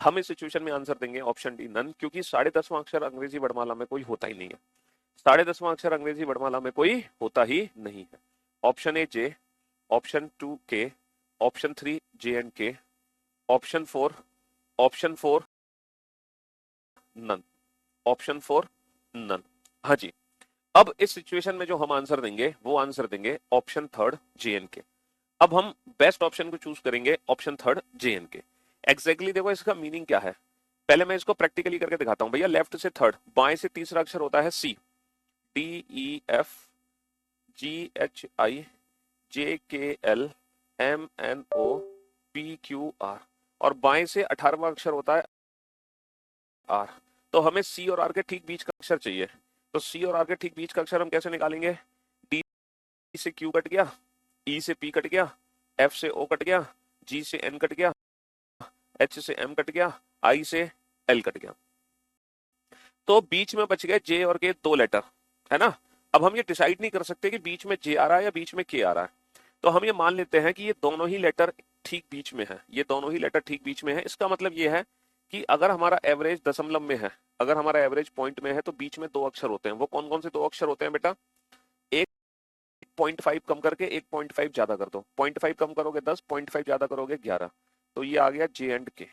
हम इस सिचुएशन में आंसर देंगे ऑप्शन डी नन, क्योंकि 10.5वां अक्षर अंग्रेजी वर्णमाला में कोई होता ही नहीं है। 10.5वां अक्षर अंग्रेजी वर्णमाला में कोई होता ही नहीं है। ऑप्शन ए जे, ऑप्शन 2 के, ऑप्शन 3 जे एंड के, ऑप्शन 4 नन, ऑप्शन 4 नन। हाँ जी, अब इस सिचुएशन में जो हम आंसर देंगे वो आंसर देंगे ऑप्शन 3 जे एंड के। अब हम बेस्ट ऑप्शन को चूज करेंगे, ऑप्शन 3 जे एंड के। एग्जैक्टली देखो इसका मीनिंग क्या है, पहले मैं इसको प्रैक्टिकली करके दिखाता हूं भैया। लेफ्ट से थर्ड, बाएं से तीसरा अक्षर होता है C, D E F G H I J K L M N O P Q R, और बाएं से 18वां अक्षर होता है आर। तो हमें सी और आर के ठीक बीच का अक्षर चाहिए। तो सी और आर के ठीक बीच का अक्षर हम कैसे निकालेंगे? डी से क्यू कट गया, ई से पी कट गया, एफ से ओ कट गया, जी से एन कट गया, एच से एम कट गया, आई से एल कट गया। तो बीच में बच गए जे और के 2 लेटर, है ना? अब हम ये डिसाइड नहीं कर सकते कि बीच में जे आ रहा है या बीच में के आ रहा है। तो हम ये मान लेते हैं कि ये दोनों ही लेटर ठीक बीच में है, ये दोनों ही लेटर ठीक बीच में है। इसका मतलब ये है कि अगर हमारा एवरेज दशमलव में है, अगर हमारा एवरेज पॉइंट में है, तो बीच में 2 अक्षर होते हैं। वो कौन कौन से 2 अक्षर होते हैं बेटा? एक 0.5 कम करके 1.5 ज्यादा कर दो, 0.5 कम करोगे 10, 0.5 ज्यादा करोगे 11। तो ये आ गया जे एंड के,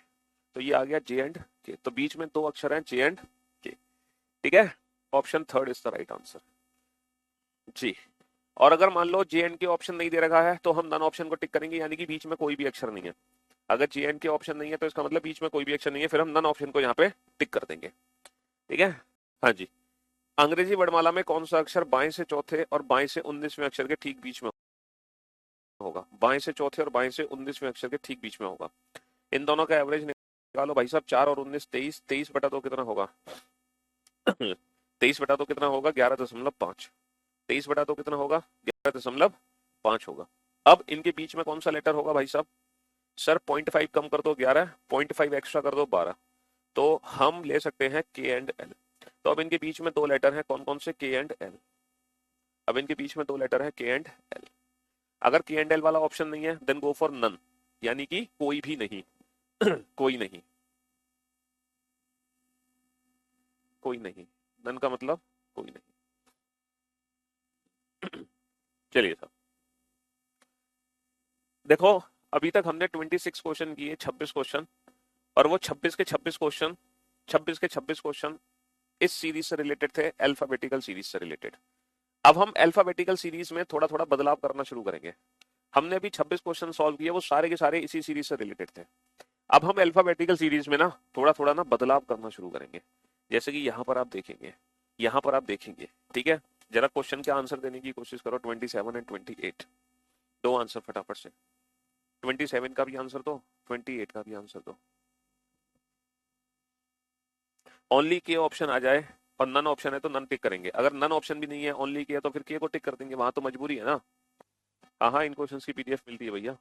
तो ये आ गया जे एंड के। तो बीच में 2 अक्षर हैं जे एंड के। ठीक है, option 3 is the right answer जी। और अगर मान लो जे एंड के ऑप्शन नहीं दे रखा है तो हम नन ऑप्शन को टिक करेंगे, यानी कि बीच में कोई भी अक्षर नहीं है। अगर जे एंड के ऑप्शन नहीं है तो इसका मतलब बीच में कोई भी अक्षर नहीं है, फिर हम नन ऑप्शन को यहाँ पे टिक कर देंगे। ठीक है, हाँ जी। अंग्रेजी वर्णमाला में कौन सा अक्षर बाएं से चौथे और बाएं से 19वें अक्षर के ठीक बीच में होगा? बाएं से चौथे और बाएं से 19वें अक्षर के ठीक बीच में होगा। इन दोनों का एवरेज निकालो भाई साहब। 4 और 19 23, 23/2 कितना होगा? 23/2 कितना होगा? 11.5। 23/2 कितना होगा? 11.5 होगा। अब इनके बीच में कौन सा लेटर होगा भाई साहब? सर 0.5 कम कर दो 11, 0.5 एक्स्ट्रा कर दो 12, तो हम ले सकते हैं के एंड एल। तो अब इनके बीच में 2 लेटर हैं, कौन कौन से? के एंड एल। अब इनके बीच में 2 लेटर है के एंड एल। अगर के एंड एल वाला ऑप्शन नहीं है देन गो फॉर नन, यानी कि कोई भी नहीं। कोई नहीं, कोई नहीं। नन का मतलब कोई नहीं। चलिए साहब, देखो अभी तक हमने 26 क्वेश्चन किए, 26 क्वेश्चन, और वो 26 के 26 क्वेश्चन इस सीरीज से रिलेटेड थे, अल्फाबेटिकल सीरीज से रिलेटेड। अब हम अल्फाबेटिकल सीरीज में थोड़ा थोड़ा बदलाव करना शुरू करेंगे। हमने अभी 26 क्वेश्चन सॉल्व किए, वो सारे के सारे इसी सीरीज से रिलेटेड थे। अब हम अल्फाबेटिकल सीरीज में ना थोड़ा थोड़ा ना बदलाव करना शुरू करेंगे। जैसे कि यहाँ पर आप देखेंगे, यहाँ पर आप देखेंगे, ठीक है। जरा क्वेश्चन के आंसर देने की कोशिश करो, 27 एंड 28। दो आंसर फटाफट से, 27 का भी आंसर दो, 28 का भी आंसर दो। ओनली के ऑप्शन आ जाए और नन ऑप्शन है तो नन टिक करेंगे। अगर नन ऑप्शन भी नहीं है, ओनली के है, तो फिर के को टिक कर देंगे, वहां तो मजबूरी है ना। हाँ हाँ, इन क्वेश्चंस की पीडीएफ मिलती है भैया।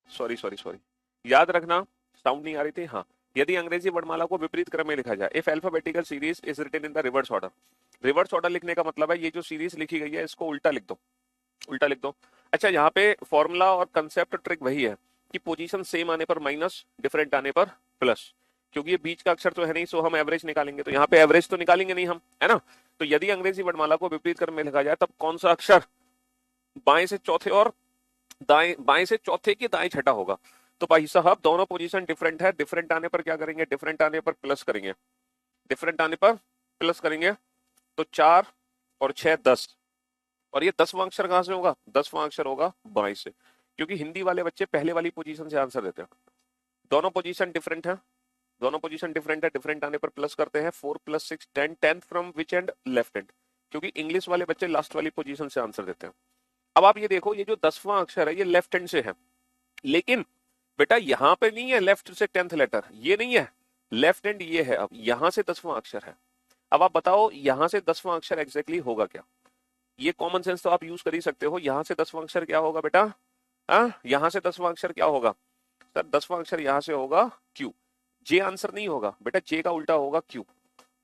सॉरी सॉरी सॉरी, याद रखना, साउंड नहीं आ रही थी। हाँ, यदि अंग्रेजी वर्णमाला को विपरीत क्रम में लिखा जाए, if alphabetical series is written in the reverse order. Reverse order लिखने का मतलब है ये जो सीरीज लिखी गई है इसको उल्टा लिख दो, उल्टा लिख दो। अच्छा, यहाँ पे फॉर्मूला और कंसेप्ट ट्रिक वही है कि पोजीशन सेम आने पर माइनस, डिफरेंट आने पर प्लस। क्योंकि ये बीच का अक्षर तो है नहीं, सो हम एवरेज निकालेंगे, तो यहाँ पे एवरेज तो निकालेंगे नहीं हम, है ना। तो यदि अंग्रेजी वर्णमाला को विपरीत क्रम में लिखा जाए तब कौन सा अक्षर बाएं से चौथे और दाएं, बाएं से चौथे की दाएं छठा होगा। तो भाई साहब दोनों पोजीशन डिफरेंट है, डिफरेंट आने पर क्या करेंगे, डिफरेंट आने पर प्लस करेंगे, डिफरेंट आने पर प्लस करेंगे। तो 4 और 6 10, और ये 10वां अक्षर कहां से होगा, 10वां अक्षर होगा बाएं से, क्योंकि हिंदी वाले बच्चे पहले वाली पोजीशन से आंसर देते हैं। दोनों पोजीशन डिफरेंट है, दोनों पोजीशन डिफरेंट है, डिफरेंट आने पर प्लस करते हैं। 4 + 6 10, 10 from which and, left and, क्योंकि इंग्लिश वाले बच्चे लास्ट वाली पोजीशन से आंसर देते हैं। अब आप ये देखो, ये जो 10वां अक्षर है ये लेफ्ट हैंड से है, लेकिन बेटा यहाँ पे नहीं है लेफ्ट से 10th लेटर, ये नहीं है, लेफ्ट हैंड ये है। अब यहां से 10वां अक्षर है। अब आप बताओ यहां से 10वां अक्षर एग्जैक्टली होगा क्या। ये कॉमन सेंस तो आप यूज कर ही सकते हो। यहां से 10वां अक्षर क्या होगा बेटा, हाँ, यहां से 10वां अक्षर क्या होगा सर, 10वां अक्षर यहां से होगा क्यू। जे आंसर नहीं होगा बेटा, जे का उल्टा होगा क्यू।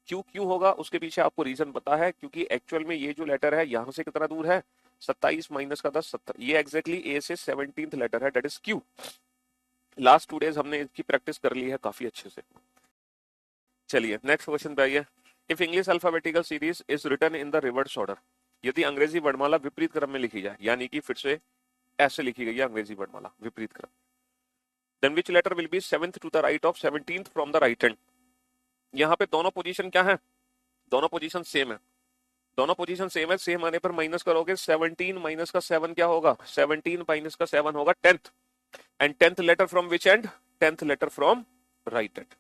क्यू क्यों होगा उसके पीछे आपको रीजन पता है, क्योंकि एक्चुअल में ये जो लेटर है यहां से कितना दूर है, 27 माइनस का 10 70, ये एग्जैक्टली ए से 17th लेटर है, that is Q. Last 2 days हमने इसकी प्रैक्टिस कर ली है काफी अच्छे से। चलिए नेक्स्ट क्वेश्चन पे आइए। If English alphabetical series is written in the reverse order, यदि अंग्रेजी वर्णमाला विपरीत क्रम में लिखी जाए, यानी कि फिर से ऐसे लिखी गई है अंग्रेजी वर्णमाला विपरीत क्रम, then which letter will be 7th to the right of 17th from the right hand. यहाँ पे दोनों पोजीशन क्या है, दोनों पोजीशन सेम है, दोनों पोजीशन सेम है। सेम आने पर माइनस करोगे, 17 माइनस का 7 क्या होगा, 17 माइनस का 7 होगा 10th, and 10th letter from which end, 10th letter from right hand,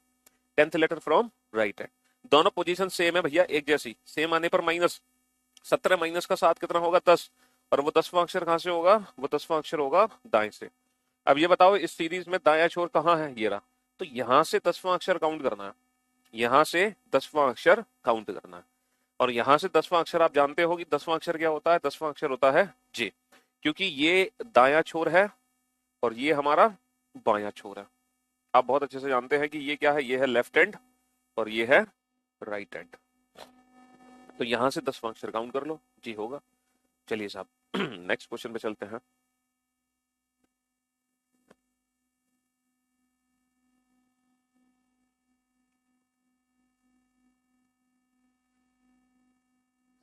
10th letter from right hand. दोनों पोजीशन सेम है भैया, एक जैसी, सेम आने पर माइनस, 17 माइनस का 7 कितना होगा 10, और वो 10वां अक्षर कहाँ से होगा, वो 10वां अक्षर होगा दाएं से। अब ये बताओ इस सीरीज में दायां छोर कहाँ है, ये रहा। तो यहां से 10वां अक्षर काउंट करना है, यहां से 10वां अक्षर काउंट करना है। और यहां से 10वां अक्षर आप जानते हो कि 10वां अक्षर क्या होता है, 10वां अक्षर होता है जे, क्योंकि ये दायां छोर है और ये हमारा बायां छोर है। आप बहुत अच्छे से जानते हैं कि ये क्या है, ये है लेफ्ट हैंड और ये है राइट हैंड। तो यहां से 10वां अक्षर काउंट कर लो, जी होगा। चलिए साहब नेक्स्ट क्वेश्चन पे चलते हैं।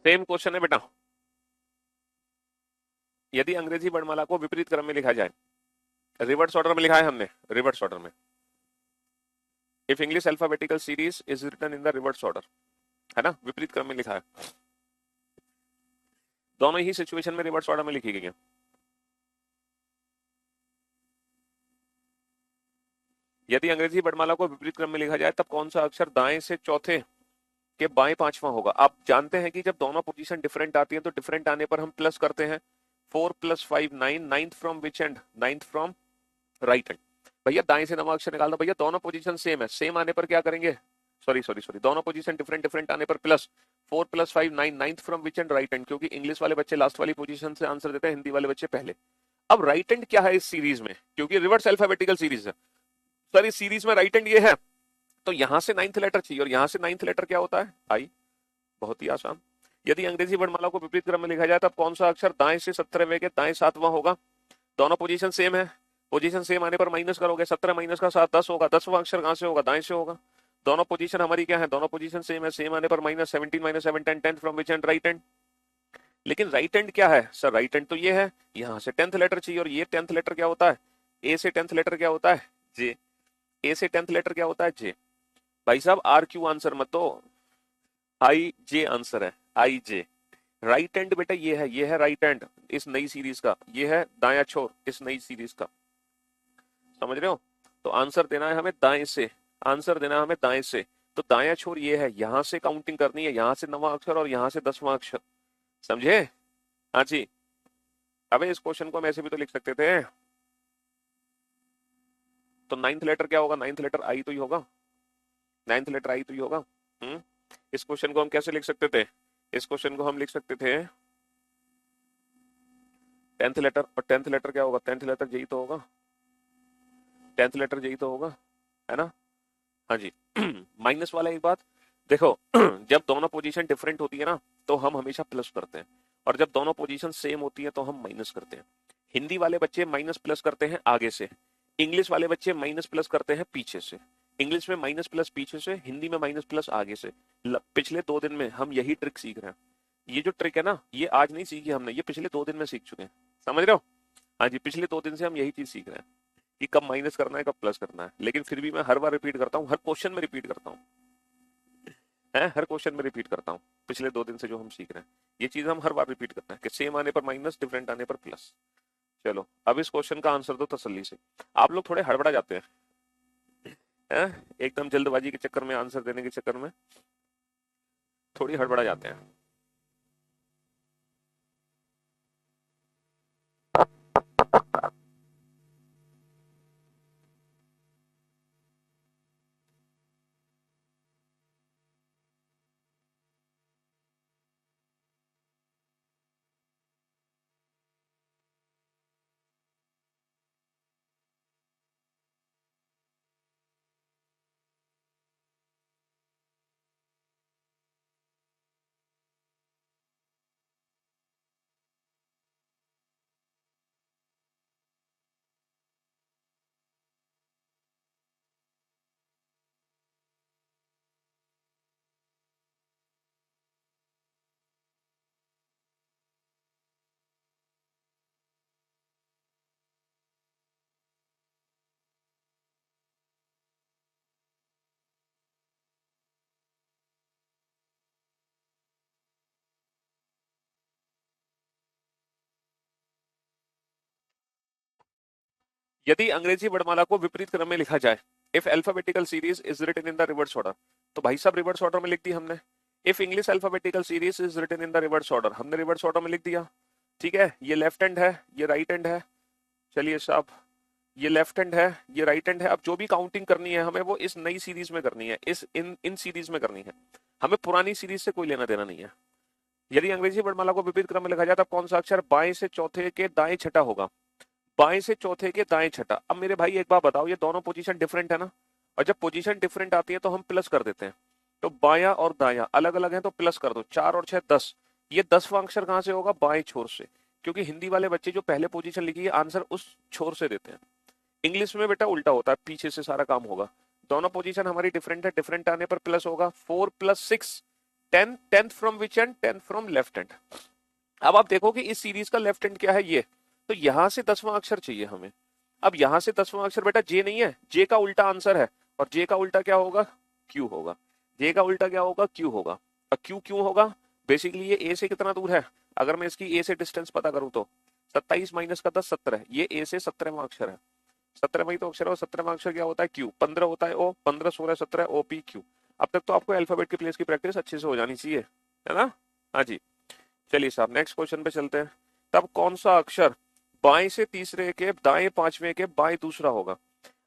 सेम क्वेश्चन है बेटा। यदि अंग्रेजी वर्णमाला को विपरीत क्रम में लिखा जाए, रिवर्स ऑर्डर में लिखा है हमने, रिवर्स ऑर्डर में। If English alphabetical series is written in the reverse order, है ना, विपरीत क्रम में लिखा है। दोनों ही सिचुएशन में रिवर्स ऑर्डर में लिखी गई है। यदि अंग्रेजी वर्णमाला को विपरीत क्रम में लिखा जाए तब कौन सा अक्षर दाएं से चौथे के बाएं पांचवा होगा। आप जानते हैं कि जब दोनों पोजीशन डिफरेंट आती है तो डिफरेंट आने पर हम प्लस करते हैं। 4 + 5 9, ninth from which and, ninth from right hand. भैया दाएं से नवा अक्षर निकाल दो, भैया दोनों पोजीशन सेम है, सेम आने पर क्या करेंगे, सॉरी सॉरी सॉरी, दोनों पोजीशन डिफरेंट डिफरेंट आने पर plus. 4 + 5 9, ninth from which and right hand, क्योंकि इंग्लिश वाले बच्चे लास्ट वाली पोजीशन से आंसर देते हैं, हिंदी वाले बच्चे पहले। अब राइट हैंड क्या है इस सीरीज में, क्योंकि रिवर्स अल्फाबेटिकल सीरीज है, सर इस सीरीज में राइट हैंड ये है, तो यहां से 9th लेटर चाहिए और यहां से 9th लेटर क्या होता है, आई। बहुत ही आसान। यदि अंग्रेजी वर्णमाला को विपरीत क्रम में लिखा जाए तब कौन सा अक्षर दाएं से 17वें के दाएं 7वां होगा। दोनों पोजीशन सेम है, पोजीशन सेम आने पर माइनस करोगे, 17 - 7 10 होगा। 10वां अक्षर कहां से होगा, दाएं से होगा। दोनों पोजीशन हमारी क्या है, दोनों पोजीशन सेम है, सेम आने पर minus 17 - 7 10 10 from which and, right hand. लेकिन राइट हैंड क्या है सर, राइट हैंड तो ये है, यहां से 10th लेटर चाहिए और ये 10th लेटर क्या होता है, ए से 10th लेटर क्या होता है, जे। ए से 10th लेटर क्या होता है, जे। भाई साहब आर क्यू आंसर मत दो, आई जे आंसर है, आई जे। राइट हैंड बेटा ये है राइट हैंड इस नई सीरीज का, ये है दायां छोर इस नई सीरीज का, समझ रहे हो। तो आंसर देना है हमें दाएं से, आंसर देना है हमें दाएं से। तो दायां छोर ये है, यहां से काउंटिंग करनी है, यहां से 9वां अक्षर और यहां से 10वां अक्षर, समझे। हाँ जी। अबे इस क्वेश्चन को हम ऐसे भी तो लिख सकते थे। तो 9th लेटर क्या होगा, 9th लेटर आई तो ही होगा, 9th लेटर आई तो ही होगा। इस क्वेश्चन को हम कैसे लिख सकते थे, इस क्वेश्चन को हम लिख सकते थे 10th लेटर, और 10th लेटर क्या होगा, 10th लेटर यही तो होगा, 10th लेटर यही तो होगा, है ना। हाँ जी माइनस वाला एक बात देखो जब दोनों पोजीशन डिफरेंट होती है ना तो हम हमेशा प्लस करते हैं, और जब दोनों पोजीशन सेम होती है तो हम माइनस करते हैं। हिंदी वाले बच्चे माइनस प्लस करते हैं आगे से, इंग्लिश वाले बच्चे माइनस प्लस करते हैं पीछे से। इंग्लिश में माइनस प्लस पीछे से, हिंदी में माइनस प्लस आगे से। पिछले 2 दिन में हम यही ट्रिक सीख रहे हैं। ये जो ट्रिक है ना ये आज नहीं सीखी हमने, ये पिछले 2 दिन में सीख चुके हैं, समझ रहे हो। हाँ जी, पिछले 2 दिन से हम यही चीज सीख रहे हैं कि कब माइनस करना है कब प्लस करना है। लेकिन फिर भी मैं हर बार रिपीट करता हूँ, हर क्वेश्चन में रिपीट करता हूँ, है हर क्वेश्चन में रिपीट करता हूँ। पिछले 2 दिन से जो हम सीख रहे हैं ये चीज हम हर बार रिपीट करते हैं कि सेम आने पर माइनस, डिफरेंट आने पर प्लस। चलो अब इस क्वेश्चन का आंसर दो तसल्ली से। आप लोग थोड़े हड़बड़ा जाते हैं, एकदम जल्दबाजी के चक्कर में, आंसर देने के चक्कर में थोड़ी हड़बड़ा जाते हैं। यदि अंग्रेजी वर्णमाला को विपरीत क्रम में लिखा जाए, if alphabetical series is written in the reverse order, तो भाई साहब रिवर्स ऑर्डर में लिख दी हमने। If English alphabetical series is written in the reverse order, हमने रिवर्स ऑर्डर में लिख दिया। ठीक है, ये लेफ्ट हैंड है, ये राइट हैंड है। चलिए साहब, ये लेफ्ट हैंड है, ये राइट हैंड है। अब जो भी काउंटिंग करनी है हमें वो इस नई सीरीज में करनी है, इस इन इन सीरीज में करनी है। हमें पुरानी सीरीज से कोई लेना देना नहीं है। यदि अंग्रेजी वर्णमाला को विपरीत क्रम में लिखा जाए तब कौन सा अक्षर बाएं से चौथे के दाएं छठा होगा? बाएं से चौथे के दाएं छठा। अब मेरे भाई एक बात बताओ, ये दोनों पोजीशन डिफरेंट है ना, और जब पोजीशन डिफरेंट आती है तो हम प्लस कर देते हैं। तो बायां और दायां अलग अलग है तो प्लस कर दो, 4 और 6 10। ये 10वां अक्षर कहां से होगा? बाएं छोर से, क्योंकि हिंदी वाले बच्चे जो पहले पोजीशन लिखी है आंसर उस छोर से देते हैं। इंग्लिश में बेटा उल्टा होता है, पीछे से सारा काम होगा। दोनों पोजीशन हमारी डिफरेंट है, डिफरेंट आने पर प्लस होगा। 4 + 6 10, 10th from which end? 10th from left hand. अब आप देखो कि इस सीरीज का लेफ्ट हैंड क्या है, ये। तो यहां से 10वां अक्षर चाहिए हमें। अब यहां से 10वां अक्षर बेटा जे नहीं है, जे का उल्टा आंसर है। और जे का उल्टा क्या होगा? क्यू होगा। जे का उल्टा क्या होगा? क्यू होगा। और क्यू क्यों होगा? बेसिकली ये ए से कितना दूर है? अगर मैं इसकी ए से डिस्टेंस पता करूं तो 27 - का 10 17। ये ए से 17वां अक्षर है। 17वां ही तो अक्षर है, और 17वां अक्षर क्या होता है? क्यू। 15 होता है ओ, 15 16 17 ओ पी क्यू। अब तक तो आपको अल्फाबेट की प्लेस की प्रैक्टिस अच्छे से हो जानी चाहिए, है ना? हाँ जी। चलिए साहब नेक्स्ट क्वेश्चन पे चलते हैं। तब कौन सा अक्षर बाएं से तीसरे के दाएं पांचवें के बाएं दूसरा होगा?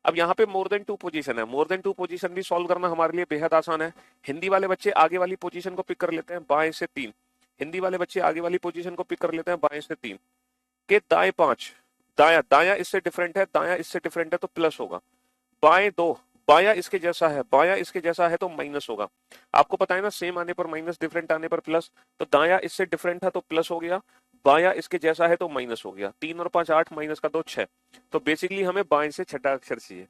अब यहाँ पे मोर देन 2 पोजीशन है। मोर देन 2 पोजीशन भी सॉल्व करना हमारे लिए बेहद आसान है। हिंदी वाले बच्चे आगे वाली पोजीशन को पिक कर लेते हैं, बाएं से 3। हिंदी वाले बच्चे आगे वाली पोजीशन को पिक कर लेते हैं, बाएं से 3 के दाएं 5। दाया दाया इससे डिफरेंट है, दाया इससे डिफरेंट है तो प्लस होगा। बाएं 2, बाया इसके जैसा है, बाया इसके जैसा है तो माइनस होगा। आपको पता है ना, सेम आने पर माइनस, डिफरेंट आने पर प्लस। तो दाया इससे डिफरेंट था तो प्लस हो गया, बाया इसके जैसा है तो माइनस हो गया। 3 और 5 8, माइनस का 2 6। तो बेसिकली हमें बाएं से छठा अक्षर चाहिए।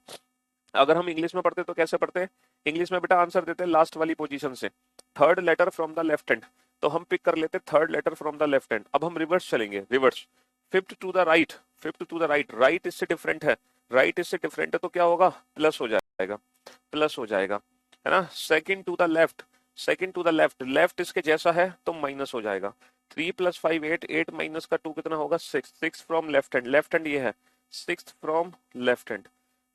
अगर हम इंग्लिश में पढ़ते तो कैसे पढ़ते हैं? इंग्लिश में बेटा आंसर देते हैं लास्ट वाली पोजीशन से, third letter from the left hand. तो हम पिक कर लेते third letter from the left hand. अब हम रिवर्स चलेंगे, reverse. Fifth to the right, fifth to the right. Right इससे डिफरेंट है, राइट इससे डिफरेंट है तो क्या होगा? प्लस हो जाएगा, प्लस हो जाएगा, है ना? Second to the left, second to the left. Left इसके जैसा है तो माइनस हो जाएगा। 3 + 5 8, 8 माइनस का 2 कितना होगा? 6। 6 from left hand, left hand ये है, 6th फ्रॉम लेफ्ट हैंड।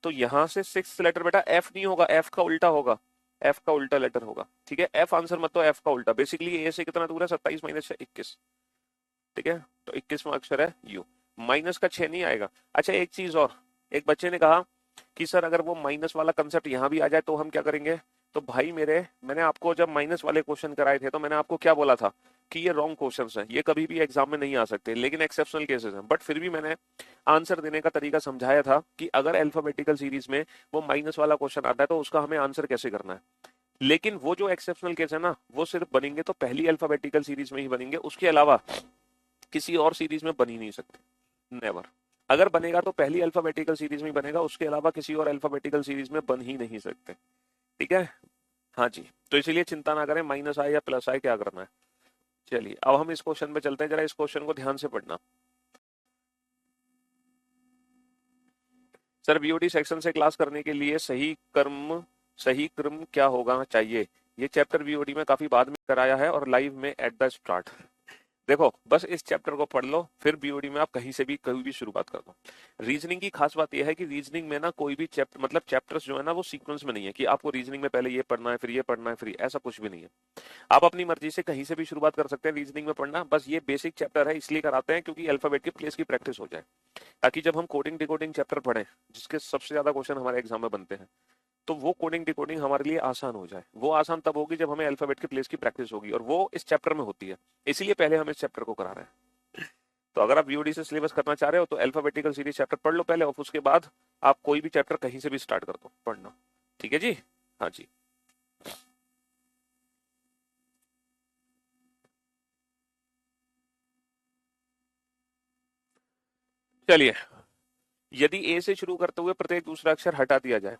तो यहां से 6th लेटर बेटा एफ नहीं होगा, एफ का उल्टा होगा, एफ का उल्टा लेटर होगा। ठीक है, एफ आंसर मत, तो एफ का उल्टा। बेसिकली ए से कितना दूर है? 27 - 6 21। ठीक है, तो 21वां अक्षर है यू। माइनस का 6 नहीं आएगा। अच्छा एक चीज और, एक बच्चे ने कहा कि सर अगर वो माइनस वाला कंसेप्ट यहाँ भी आ जाए तो हम क्या करेंगे? तो भाई मेरे, मैंने आपको जब माइनस वाले क्वेश्चन कराए थे तो मैंने आपको क्या बोला था कि ये रॉन्ग क्वेश्चंस हैं, ये कभी भी एग्जाम में नहीं आ सकते, लेकिन एक्सेप्शनल केसेस हैं। बट फिर भी मैंने आंसर देने का तरीका समझाया था कि अगर अल्फाबेटिकल सीरीज में वो माइनस वाला क्वेश्चन आता है तो उसका हमें आंसर कैसे करना है। लेकिन वो जो एक्सेप्शनल केस है ना, वो सिर्फ बनेंगे तो पहली अल्फाबेटिकल सीरीज में ही बनेंगे, उसके अलावा किसी और सीरीज में बन ही नहीं सकते, नेवर। अगर बनेगा तो पहली अल्फाबेटिकल सीरीज में ही बनेगा, उसके अलावा किसी और अल्फाबेटिकल सीरीज में बन ही नहीं सकते। ठीक है, हाँ जी। तो इसीलिए चिंता ना करें, माइनस आए या प्लस आए, क्या करना है। चलिए अब हम इस क्वेश्चन पे चलते हैं, जरा इस क्वेश्चन को ध्यान से पढ़ना। सर बीओडी सेक्शन से क्लास करने के लिए सही क्रम क्या होगा चाहिए? ये चैप्टर बीओडी में काफी बाद में कराया है और लाइव में एट द स्टार्ट। देखो बस इस चैप्टर को पढ़ लो, फिर बीओडी में आप कहीं से भी कभी भी शुरुआत कर दो। रीजनिंग की खास बात यह है कि रीजनिंग में ना कोई भी चैप्टर, मतलब चैप्टर्स जो है ना वो सीक्वेंस में नहीं है कि आपको रीजनिंग में पहले ये पढ़ना है फिर ये पढ़ना है फिर ऐसा कुछ भी नहीं है। आप अपनी मर्जी से कहीं से भी शुरुआत कर सकते हैं रीजनिंग में पढ़ना। बस ये बेसिक चैप्टर है इसलिए कराते हैं क्योंकि अल्फाबेट की प्लेस की प्रैक्टिस हो जाए, ताकि जब हम कोडिंग डिकोडिंग चैप्टर पढ़ें, जिसके सबसे ज्यादा क्वेश्चन हमारे एग्जाम में बनते हैं, तो वो कोडिंग डिकोडिंग हमारे लिए आसान हो जाए। वो आसान तब होगी जब हमें अल्फाबेट की प्लेस की प्रैक्टिस होगी, और वो इस चैप्टर में होती है, इसीलिए पहले हम इस चैप्टर को करा रहे हैं। तो अगर आप यूडी से सिलेबस करना चाह रहे हो तो अल्फाबेटिकल सीरीज चैप्टर पढ़ लो पहले, और उसके बाद आप कोई भी चैप्टर कहीं से भी स्टार्ट कर दो पढ़ना। ठीक है जी, हाँ जी। चलिए, यदि ए से शुरू करते हुए प्रत्येक दूसरा अक्षर हटा दिया जाए,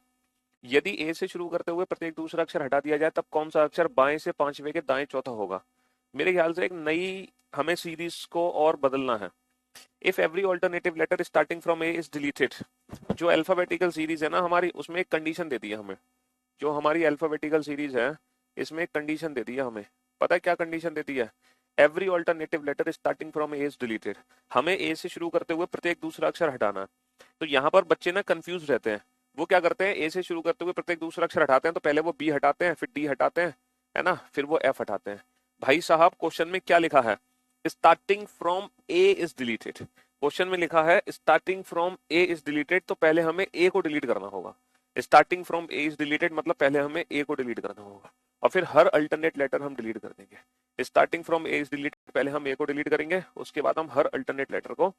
यदि ए से शुरू करते हुए प्रत्येक दूसरा अक्षर हटा दिया जाए तब कौन सा अक्षर बाएं से पांचवें के दाएं चौथा होगा? मेरे ख्याल से एक नई हमें सीरीज को और बदलना है। If every alternative letter starting from A is deleted. जो अल्फाबेटिकल सीरीज है ना हमारी, उसमें एक कंडीशन देती है हमें। जो हमारी अल्फाबेटिकल सीरीज है इसमें एक कंडीशन देती है हमें। पता है क्या कंडीशन देती है? Every alternative letter starting from A is deleted. हमें ए से शुरू करते हुए प्रत्येक दूसरा अक्षर हटाना है। तो यहाँ पर बच्चे ना कंफ्यूज रहते हैं। वो क्या करते हैं, ए से शुरू करते हुए प्रत्येक दूसरा अक्षर हटाते हैं, तो पहले वो बी हटाते हैं, फिर डी हटाते हैं, है ना, फिर वो एफ हटाते हैं। भाई साहब क्वेश्चन में क्या लिखा है? Starting from A is deleted, question में लिखा है starting from A is deleted, तो पहले हमें ए को डिलीट करना होगा। Starting from A is deleted मतलब पहले हमें ए को डिलीट करना होगा और फिर हर अल्टरनेट लेटर हम डिलीट कर देंगे। Starting from A is deleted, पहले हम ए को डिलीट करेंगे, उसके बाद हम हर अल्टरनेट लेटर को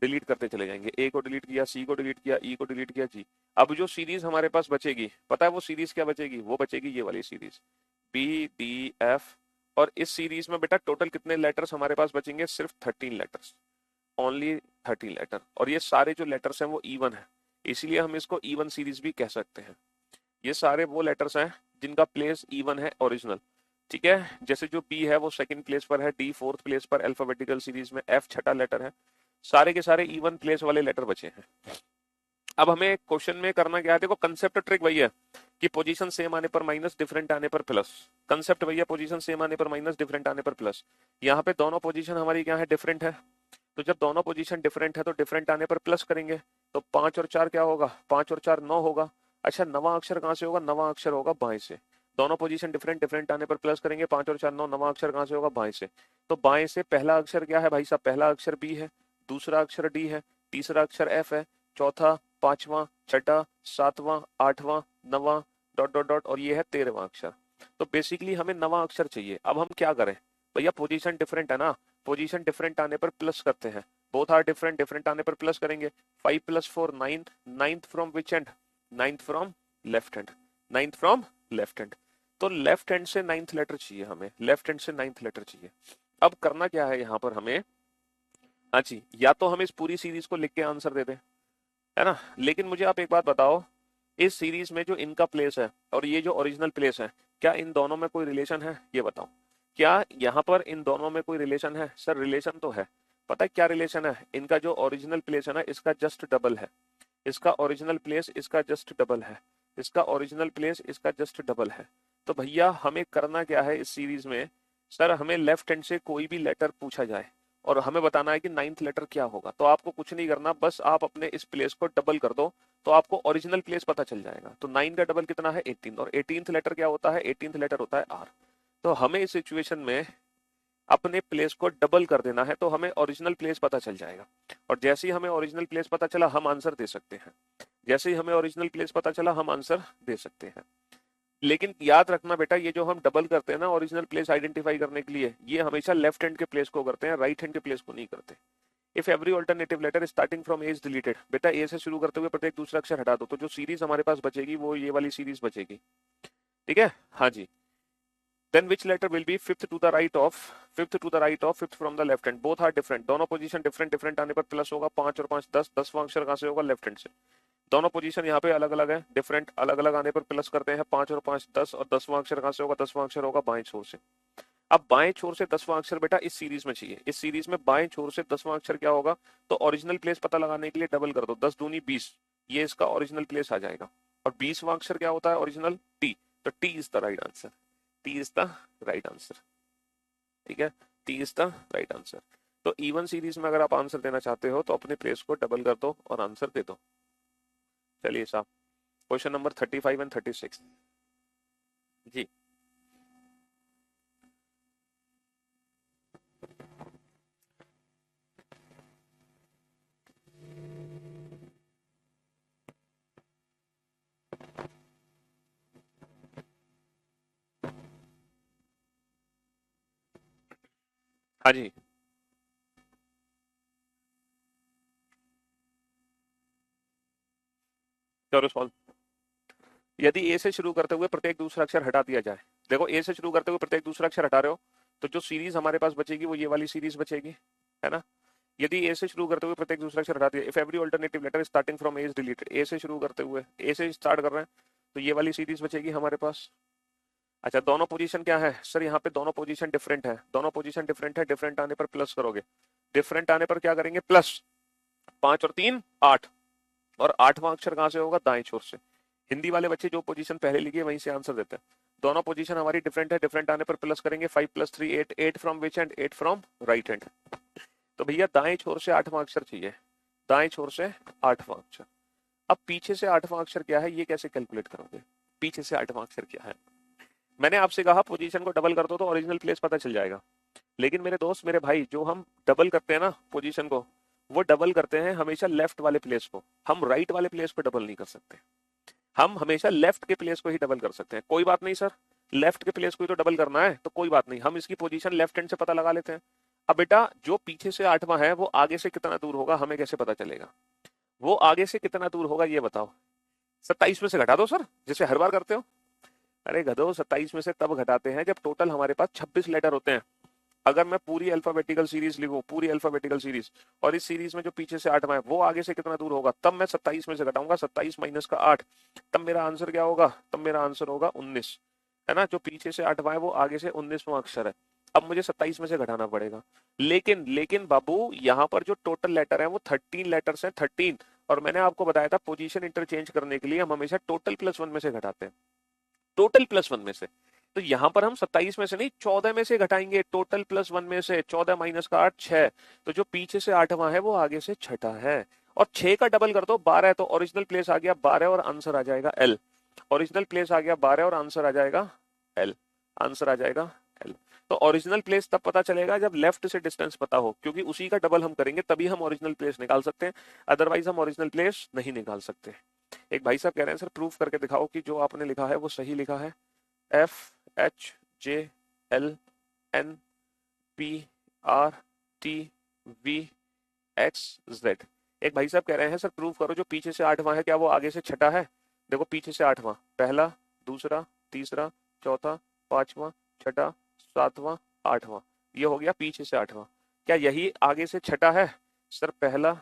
डिलीट करते चले जाएंगे। ए को डिलीट किया, सी को डिलीट किया, ई को डिलीट किया, जी। अब जो सीरीज हमारे पास बचेगी, पता है वो सीरीज क्या बचेगी? वो बचेगी ये वाली सीरीज बी डी एफ। और इस सीरीज में बेटा टोटल कितने लेटर्स हमारे पास बचेंगे? सिर्फ 13 लेटर्स, ओनली 13 लेटर। और ये सारे जो लेटर्स हैं वो इवन है, इसीलिए हम इसको इवन सीरीज भी कह सकते हैं। ये सारे वो लेटर्स हैं जिनका प्लेस इवन है, ओरिजिनल, ठीक है। जैसे जो पी है वो सेकंड प्लेस पर है, डी फोर्थ प्लेस पर अल्फाबेटिकल सीरीज में, एफ छठा लेटर है, सारे के सारे इवन प्लेस वाले लेटर बचे हैं। अब हमें क्वेश्चन में करना क्या है? देखो कंसेप्ट ट्रिक वही है कि पोजीशन सेम आने पर माइनस, डिफरेंट आने पर प्लस। कंसेप्ट वही है, पोजीशन सेम आने पर माइनस, डिफरेंट आने पर प्लस। यहाँ पे दोनों पोजीशन हमारी क्या है? डिफरेंट है। तो जब दोनों पोजीशन डिफरेंट है तो डिफरेंट आने पर प्लस करेंगे, तो 5 और 4 क्या होगा? 5 और 4 9 होगा। अच्छा, नवा अक्षर कहाँ से होगा? नवा अक्षर होगा बाएं से। दोनों पोजीशन डिफरेंट, डिफरेंट आने पर प्लस करेंगे, 5 और 4 9, नवा अक्षर कहाँ से होगा? बाएं से। तो बाएं से पहला अक्षर क्या है भाई साहब? पहला अक्षर बी है, दूसरा अक्षर डी है, तीसरा अक्षर एफ है, चौथा, पांचवा, छठा, सातवां, आठवां, नवा, डॉट डॉट डॉट, और ये है 13वां अक्षर। तो बेसिकली हमें नवा अक्षर चाहिए। अब हम क्या करें भैया? पोजीशन डिफरेंट है ना, पोजीशन डिफरेंट आने पर प्लस करते हैं। बोथ आर डिफरेंट, डिफरेंट आने पर प्लस करेंगे। 5 + 4 9, ninth from which and? Ninth from left hand, ninth from left hand. तो लेफ्ट हैंड से नाइन्थ लेटर चाहिए हमें, लेफ्ट हैंड से नाइन्थ लेटर चाहिए। अब करना क्या है यहाँ पर हमें? हाँ जी, या तो हम इस पूरी सीरीज को लिख के आंसर दे दें, है ना। लेकिन मुझे आप एक बात बताओ, इस सीरीज में जो इनका प्लेस है और ये जो ओरिजिनल प्लेस है, क्या इन दोनों में कोई रिलेशन है? ये बताओ, क्या यहाँ पर इन दोनों में कोई रिलेशन है? सर रिलेशन तो है। पता है क्या रिलेशन है? इनका जो ओरिजिनल प्लेस है ना, इसका जस्ट डबल है। इसका ओरिजिनल प्लेस इसका जस्ट डबल है, इसका ओरिजिनल प्लेस इसका जस्ट डबल है। तो भैया हमें करना क्या है इस सीरीज में? सर हमें लेफ्ट हैंड से कोई भी लेटर पूछा जाए और हमें बताना है कि नाइन्थ लेटर क्या होगा। तो आपको कुछ नहीं करना, बस आप अपने इस प्लेस को डबल कर दो तो आपको ओरिजिनल प्लेस पता चल जाएगा। तो 9 का डबल कितना है? 18, और 18th लेटर क्या होता है? 18th लेटर होता है आर। तो हमें इस सिचुएशन में अपने प्लेस को डबल कर देना है, तो हमें ओरिजिनल प्लेस पता चल जाएगा। और जैसे ही हमें ओरिजिनल प्लेस पता चला हम आंसर दे सकते हैं, जैसे ही हमें ओरिजिनल प्लेस पता चला हम आंसर दे सकते हैं। लेकिन याद रखना बेटा, ये जो हम डबल करते हैं ना ओरिजिनल प्लेस आइडेंटिफाई करने के लिए, ये हमेशा लेफ्ट हैंड के प्लेस को करते हैं, राइट हैंड के प्लेस को नहीं करते। If every alternative letter starting from A is deleted, बेटा ए से शुरू करते हुए प्रत्येक दूसरा अक्षर हटा दो, तो जो सीरीज हमारे पास बचेगी वो ये वाली सीरीज बचेगी, ठीक है। हाँ जी। Then which letter will be fifth to the right of, fifth to the right of, fifth from the left hand? Both are different, दोनों पोजीशन डिफरेंट, डिफरेंट आने पर प्लस होगा। 5 और 5 10, 10वां अक्षर कहाँ से होगा? लेफ्ट हैंड से। दोनों पोजीशन यहाँ पे अलग अलग है, डिफरेंट, अलग अलग आने पर प्लस करते हैं। 5 और 5 10, और 10वां अक्षर कहाँ से होगा? 10वां अक्षर होगा बाएं छोर से। अब बाएं छोर से 10वां अक्षर बेटा इस सीरीज में चाहिए। इस सीरीज में बाएं छोर से 10वां अक्षर क्या होगा? तो ओरिजिनल प्लेस पता लगाने के लिए डबल कर दो, 10 दूनी 20, ये इसका ओरिजिनल प्लेस आ जाएगा। और 20वां अक्षर क्या होता है ओरिजिनल? टी। तो T is the right answer, T is the right answer, ठीक है। T is the right answer. तो इवन सीरीज में अगर आप आंसर देना चाहते हो तो अपने प्लेस को डबल कर दो और आंसर दे दो। चलिए साहब, क्वेश्चन नंबर 35 एंड 36 जी। हाँ जी, करो सॉल्व। यदि ए से शुरू करते हुए प्रत्येक दूसरा अक्षर हटा दिया जाए, देखो ए से शुरू करते हुए प्रत्येक दूसरा अक्षर हटा रहे हो, तो जो सीरीज हमारे पास बचेगी वो ये वाली सीरीज बचेगी, है ना। यदि ए से शुरू करते हुए प्रत्येक दूसरा अक्षर हटा दिया, if every alternative letter starting from A is deleted, A से शुरू करते हुए, ए से स्टार्ट कर रहे हैं, तो ये वाली सीरीज बचेगी हमारे पास। अच्छा, दोनों पोजीशन क्या है? सर यहाँ पे दोनों पोजीशन डिफरेंट है, दोनों पोजीशन डिफरेंट है, डिफरेंट आने पर प्लस करोगे, डिफरेंट आने पर क्या करेंगे? प्लस। 5 और 3 8, और 8वां अक्षर कहाँ से होगा? दाएं छोर से। हिंदी वाले बच्चे जो पोजीशन पहले लिखी है वहीं से आंसर देते हैं। दोनों पोजीशन हमारी डिफरेंट है, डिफरेंट आने पर प्लस करेंगे। 5 + 3 8, 8 from which and? 8 from right hand. तो भैया दाएं छोर से 8वां अक्षर चाहिए, दाएं छोर से 8वां अक्षर। अब पीछे से 8वां अक्षर क्या है ये कैसे कैलकुलेट करोगे? पीछे से 8वां अक्षर क्या है? मैंने आपसे कहा पोजीशन को डबल कर दो तो ओरिजिनल प्लेस पता चल जाएगा, लेकिन मेरे दोस्त मेरे भाई जो हम डबल करते हैं ना पोजीशन को, वो डबल करते हैं हमेशा लेफ्ट वाले प्लेस को, हम राइट वाले प्लेस को डबल नहीं कर सकते। हम हमेशा लेफ्ट के प्लेस को ही डबल कर सकते हैं। कोई बात नहीं सर, लेफ्ट के प्लेस को ही तो डबल करना है, तो कोई बात नहीं, हम इसकी पोजीशन लेफ्ट हैंड से पता लगा लेते हैं। अब बेटा जो पीछे से 8वां है वो आगे से कितना दूर होगा हमें कैसे पता चलेगा? वो आगे से कितना दूर होगा ये बताओ। 27 में से घटा दो सर, जैसे हर बार करते हो। अरे गधो, 27 में से तब घटाते हैं जब टोटल हमारे पास 26 लेटर होते हैं। अगर मैं पूरी अल्फाबेटिकल सीरीज लिखूं, पूरी अल्फाबेटिकल सीरीज, और इस सीरीज में जो पीछे से 8वां है वो आगे से कितना दूर होगा, तब मैं 27 में से घटाऊंगा 27 माइनस का 8, तब मेरा आंसर क्या होगा? तब मेरा आंसर होगा 19, है ना? जो पीछे से 8वां है वो आगे से 19वां अक्षर है। अब मुझे 27 में से घटाना पड़ेगा। लेकिन लेकिन बाबू यहाँ पर जो टोटल लेटर है वो 13 लेटर्स हैं, 13। और मैंने आपको बताया था पोजीशन इंटरचेंज करने के लिए हम हमेशा टोटल प्लस 1 में से घटाते हैं, टोटल प्लस 1 में से। तो यहां पर हम 27 में से नहीं 14 में से घटाएंगे, टोटल प्लस 1 में से। 14 माइनस का 8, 6। तो जो पीछे से 8वां है वो आगे से छठा है। और 6 का डबल कर दो 12 है, तो ओरिजिनल प्लेस आ गया 12 और आंसर आ जाएगा एल। ओरिजिनल प्लेस आ गया 12 और आंसर आ जाएगा एल। आंसर आ जाएगा एल। तो ओरिजिनल प्लेस तब पता चलेगा जब लेफ्ट से डिस्टेंस पता हो, क्योंकि उसी का डबल हम करेंगे तभी हम ओरिजिनल प्लेस निकाल सकते हैं, अदरवाइज हम ओरिजिनल प्लेस नहीं निकाल सकते। एक भाई साहब कह रहे हैं सर प्रूफ करके दिखाओ कि जो आपने लिखा है वो सही लिखा है। F H J L N P R T V X Z. एक भाई साहब कह रहे हैं सर प्रूफ करो जो पीछे से 8वां है क्या वो आगे से छठा है? देखो पीछे से 8वां, पहला, दूसरा, तीसरा, चौथा, 5वां, छठा, 7वां, 8वां, ये हो गया पीछे से 8वां। क्या यही आगे से छठा है? सर पहला,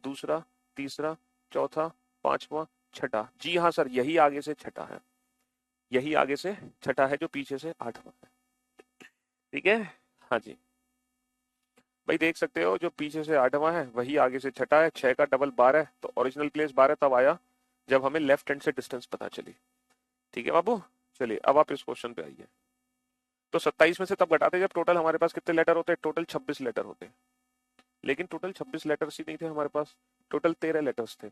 दूसरा, तीसरा, चौथा, 5वां, छठा। जी हाँ सर, यही आगे से छठा है, यही आगे से छठा है जो पीछे से 8वां है। ठीक है, हाँ जी भाई, देख सकते हो जो पीछे से 8वां है वही आगे से छठा है। 6 का डबल 12 है, तो ओरिजिनल प्लेस 12 तब आया जब हमें लेफ्ट हैंड से डिस्टेंस पता चली। ठीक है बाबू, चलिए अब आप इस क्वेश्चन पे आइए। तो 27 में से तब घटाते जब टोटल हमारे पास कितने लेटर होते हैं? टोटल 26 लेटर होते हैं। लेकिन टोटल 26 लेटर्स ही नहीं थे हमारे पास, टोटल 13 लेटर्स थे।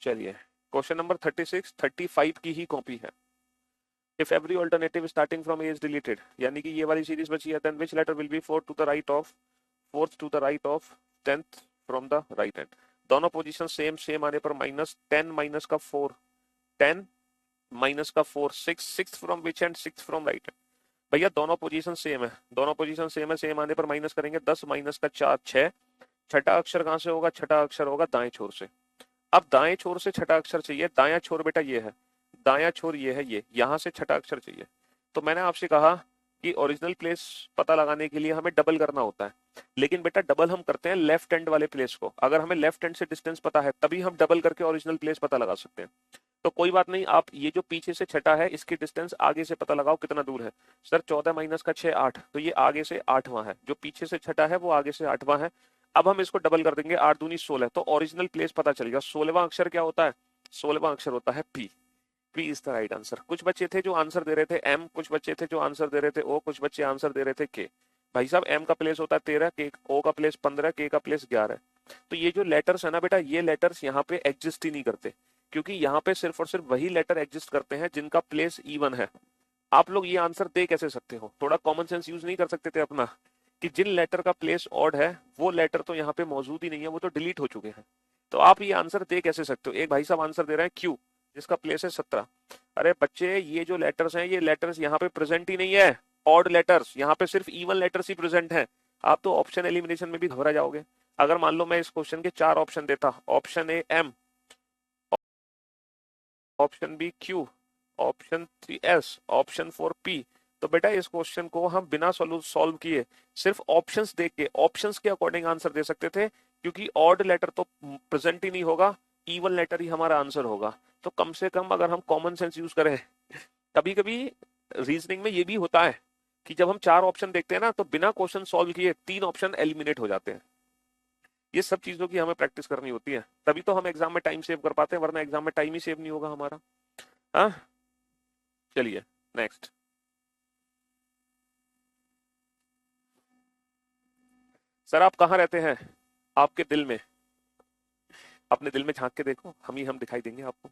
चलिए क्वेश्चन नंबर 36, 35 की ही कॉपी है। If every alternative starting from A is deleted, यानी कि ये वाली सीरीज बची है, then which letter will be fourth to the right of 10th from the right hand? दोनों पोजीशन सेम सेम आने पर माइनस 10 माइनस का 4, 10 माइनस का 4, 6, 6 from which and 6 from right hand. भैया दोनों पोजीशन सेम है, दोनों पोजीशन सेम है, सेम आने पर माइनस करेंगे 10 माइनस का 4, 6। छठा अक्षर कहां से होगा? छठा अक्षर होगा दाएं छोर से। अब दाएं छोर से छठा अक्षर चाहिए, दायां छोर बेटा ये है, दायां छोर ये है, ये यहां से छठा अक्षर चाहिए। तो मैंने आपसे कहा कि ओरिजिनल प्लेस पता लगाने के लिए हमें डबल करना होता है, लेकिन बेटा डबल हम करते हैं लेफ्ट हैंड वाले प्लेस को। अगर हमें लेफ्ट हैंड से डिस्टेंस पता है तभी हम डबल करके ओरिजिनल प्लेस पता लगा सकते हैं। तो कोई बात नहीं, आप ये जो पीछे से छठा है इसकी डिस्टेंस आगे से पता लगाओ कितना दूर है। सर 14 माइनस का 6, 8, तो ये आगे से 8वां है, जो पीछे से छठा है वो आगे से 8वां है। अब हम इसको डबल कर देंगे, 8 दूनी 16, तो ओरिजिनल प्लेस पता चलेगा। 16वां अक्षर क्या होता है? 16वां अक्षर होता है P. P is the right answer. कुछ बच्चे थे जो आंसर दे रहे थे एम, कुछ बच्चे थे जो आंसर दे रहे थे ओ, कुछ बच्चे आंसर दे रहे थे के। भाई साहब एम का प्लेस होता है 13, के ओ का प्लेस 15, के का प्लेस 11। तो ये जो लेटर्स है ना बेटा, ये लेटर्स यहाँ पे एग्जिस्ट ही नहीं करते, क्योंकि यहाँ पे सिर्फ और सिर्फ वही लेटर एग्जिस्ट करते हैं जिनका प्लेस इवन है। आप लोग ये आंसर दे कैसे सकते हो? थोड़ा कॉमन सेंस यूज नहीं कर सकते थे अपना, कि जिन लेटर का प्लेस ऑड है वो लेटर तो यहाँ पे मौजूद ही नहीं है, वो तो डिलीट हो चुके हैं। तो आप ये आंसर दे कैसे सकते हो? एक भाई साहब आंसर दे रहे हैं क्यू, जिसका प्लेस है 17। अरे बच्चे ये जो लेटर्स हैं ये लेटर्स यहाँ पे प्रेजेंट ही नहीं है, ऑड लेटर्स, यहाँ पे सिर्फ इवन लेटर्स ही प्रेजेंट हैं। आप तो ऑप्शन एलिमिनेशन में भी घबरा जाओगे। अगर मान लो मैं इस क्वेश्चन के 4 ऑप्शन देता, option A M, option B Q, option 3 S, option 4 P, तो बेटा इस क्वेश्चन को हम बिना सॉल्व किए सिर्फ ऑप्शंस देख के, ऑप्शंस के अकॉर्डिंग आंसर दे सकते थे, क्योंकि ऑड लेटर तो प्रेजेंट ही नहीं होगा, इवन लेटर ही हमारा आंसर होगा। तो कम से कम अगर हम कॉमन सेंस यूज करें, कभी कभी रीजनिंग में ये भी होता है कि जब हम 4 ऑप्शन देखते हैं ना तो बिना क्वेश्चन सॉल्व किए 3 ऑप्शन एलिमिनेट हो जाते हैं। ये सब चीजों की हमें प्रैक्टिस करनी होती है, तभी तो हम एग्जाम में टाइम सेव कर पाते हैं, वरना एग्जाम में टाइम ही सेव नहीं होगा हमारा। हाँ चलिए नेक्स्ट। सर आप कहाँ रहते हैं? आपके दिल में, अपने दिल में झांक के देखो, हम दिखाई देंगे आपको।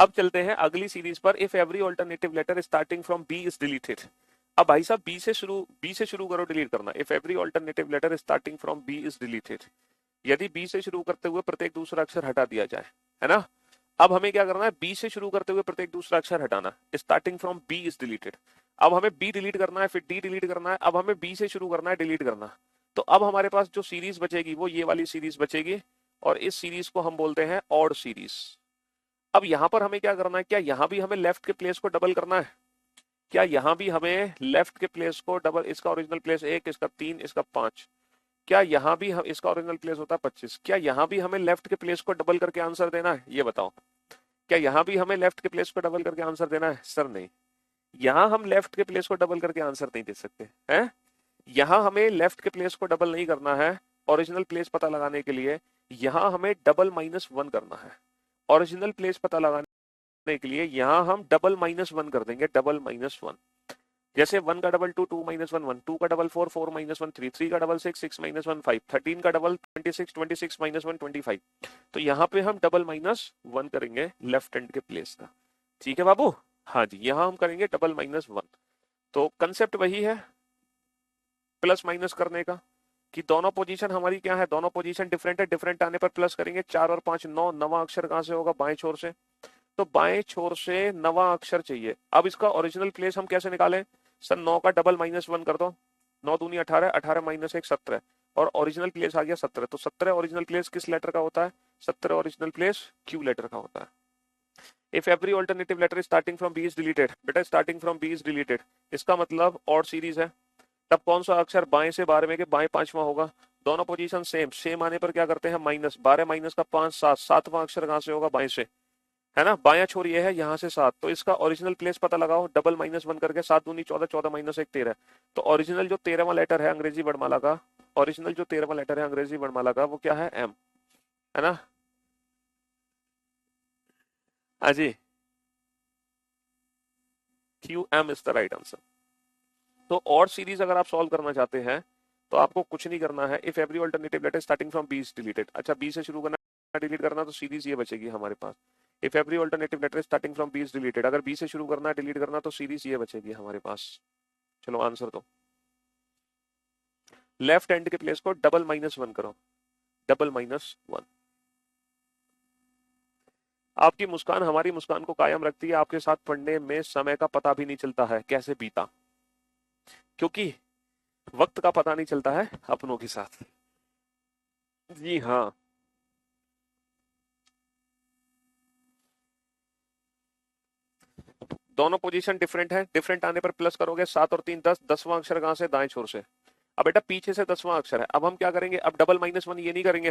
अब चलते हैं अगली सीरीज पर। If every alternative letter starting from B is deleted. अब भाई साहब बी से शुरू करो डिलीट करना। If every alternative letter starting from B is deleted, यदि बी से शुरू करते हुए प्रत्येक दूसरा अक्षर हटा दिया जाए, है ना। अब हमें क्या करना है, बी से शुरू करते हुए प्रत्येक दूसरा अक्षर हटाना। Starting from B is deleted. अब हमें बी डिलीट करना है, फिर डी डिलीट करना है, अब हमें बी से शुरू करना है, डिलीट करना। तो अब हमारे पास जो सीरीज बचेगी वो ये वाली सीरीज बचेगी, और इस सीरीज को हम बोलते हैं ऑड सीरीज। अब यहां पर हमें क्या करना है, क्या यहां भी हमें लेफ्ट के प्लेस को डबल करना है? क्या यहां भी हमें लेफ्ट के प्लेस को डबल, इसका ओरिजिनल प्लेस 1, इसका 3, इसका 5, क्या यहां भी हम, इसका ओरिजिनल प्लेस होता है 25, क्या यहां भी हमें लेफ्ट के प्लेस को डबल करके आंसर देना है? ये बताओ, क्या यहां भी हमें लेफ्ट के प्लेस को डबल करके आंसर देना है? सर नहीं, यहां हम लेफ्ट के प्लेस को डबल करके आंसर नहीं दे सकते हैं। यहां हमें लेफ्ट के प्लेस को डबल नहीं करना है ओरिजिनल प्लेस पता लगाने के लिए, यहां हमें डबल -1 करना है। ओरिजिनल प्लेस पता लगाने के लिए यहां हम डबल -1 कर देंगे, डबल -1। जैसे 1 का डबल 2, 2 -1 1, 2 का डबल 4, 4 -1 3, 3 का डबल 6, 6 -1 5, 13 का डबल 26, 26 -1 25। तो यहाँ पे हम डबल -1 करेंगे लेफ्ट हैंड के प्लेस का। ठीक है बाबू, हाँ जी, यहाँ हम करेंगे डबल -1। तो कंसेप्ट वही है प्लस माइनस करने का, कि दोनों पोजीशन हमारी क्या है, दोनों पोजीशन डिफरेंट है, डिफरेंट आने पर प्लस करेंगे। 4 और 5 9, नवा अक्षर कहाँ से होगा, बाएं छोर से। तो बाएं छोर से नवा अक्षर चाहिए। अब इसका ओरिजिनल प्लेस हम कैसे निकालें? सर 9 का डबल -1 कर दो, 9 दूनी 18, 18 -1 17, और ओरिजिनल प्लेस आ गया 17। तो 17 ओरिजिनल प्लेस किस लेटर का होता है? 17 ओरिजिनल प्लेस क्यू लेटर का होता है। If every alternative letter starting from B is deleted, बेटा starting from B is deleted, इसका मतलब ऑड सीरीज है। तब कौन सा अक्षर बाएं से 12वें के बाएं 5वां होगा? दोनों पोजीशन सेम, सेम आने पर क्या करते हैं माइनस, 12 माइनस का 5 7, 7वां अक्षर कहां से होगा, बाएं से, है ना। बायां छोर ये है, यहाँ से 7, तो इसका ओरिजिनल प्लेस पता लगाओ, डबल -1 करके, 7 दूनी 14, 14 -1 13। तो ओरिजिनल जो 13वां लेटर है अंग्रेजी वर्णमाला का, ओरिजिनल जो 13वां लेटर है अंग्रेजी वर्णमाला का, वो क्या है, एम, है ना। हाँ जी, Q M is the right answer. तो और सीरीज अगर आप सॉल्व करना चाहते हैं तो आपको कुछ नहीं करना है। If every alternative letter starting from B is deleted, अच्छा बी से शुरू करना, डिलीट करना, तो सीरीज ये बचेगी हमारे पास। If every alternative letter starting from B is deleted, अगर बी से शुरू करना, डिलीट करना, तो सीरीज ये बचेगी हमारे पास। चलो आंसर दो। लेफ्ट हैंड के प्लेस को डबल -1 करो, डबल -1। आपकी मुस्कान हमारी मुस्कान को कायम रखती है, आपके साथ पढ़ने में समय का पता भी नहीं चलता है कैसे बीता, क्योंकि वक्त का पता नहीं चलता है अपनों के साथ। जी हाँ, दोनों पोजीशन डिफरेंट है, डिफरेंट आने पर प्लस करोगे, 7 और 3 10, 10वां अक्षर कहां से, दाएं छोर से। अब बेटा पीछे से 10वां अक्षर है, अब हम क्या करेंगे, अब डबल -1 ये नहीं करेंगे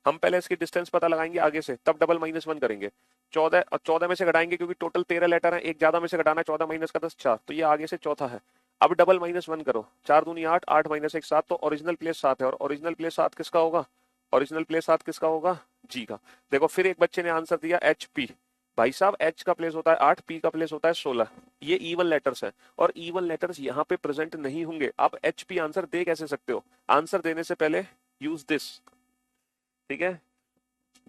हम पहले इसकी डिस्टेंस पता लगाएंगे आगे से, तब डबल -1 करेंगे। 14 और 14 में से घटाएंगे, क्योंकि टोटल 13 लेटर है, एक ज्यादा में से घटाना है, 14 माइनस का 10 4, तो ये आगे से चौथा है। अब डबल -1 करो, 4 दूनी 8, 8 -1 7, तो ओरिजिनल प्लेस 7 है, और ओरिजिनल प्लेस 7 किसका होगा, ओरिजिनल प्लेस 7 किसका होगा, जी का। देखो फिर एक बच्चे ने आंसर दिया HP, भाई साहब एच का प्लेस होता है 8, पी का प्लेस होता है 16, ये इवन लेटर्स है, और इवन लेटर्स यहाँ पे प्रेजेंट नहीं होंगे। आप HP आंसर दे कैसे सकते हो? आंसर देने से पहले यूज दिस, ठीक है।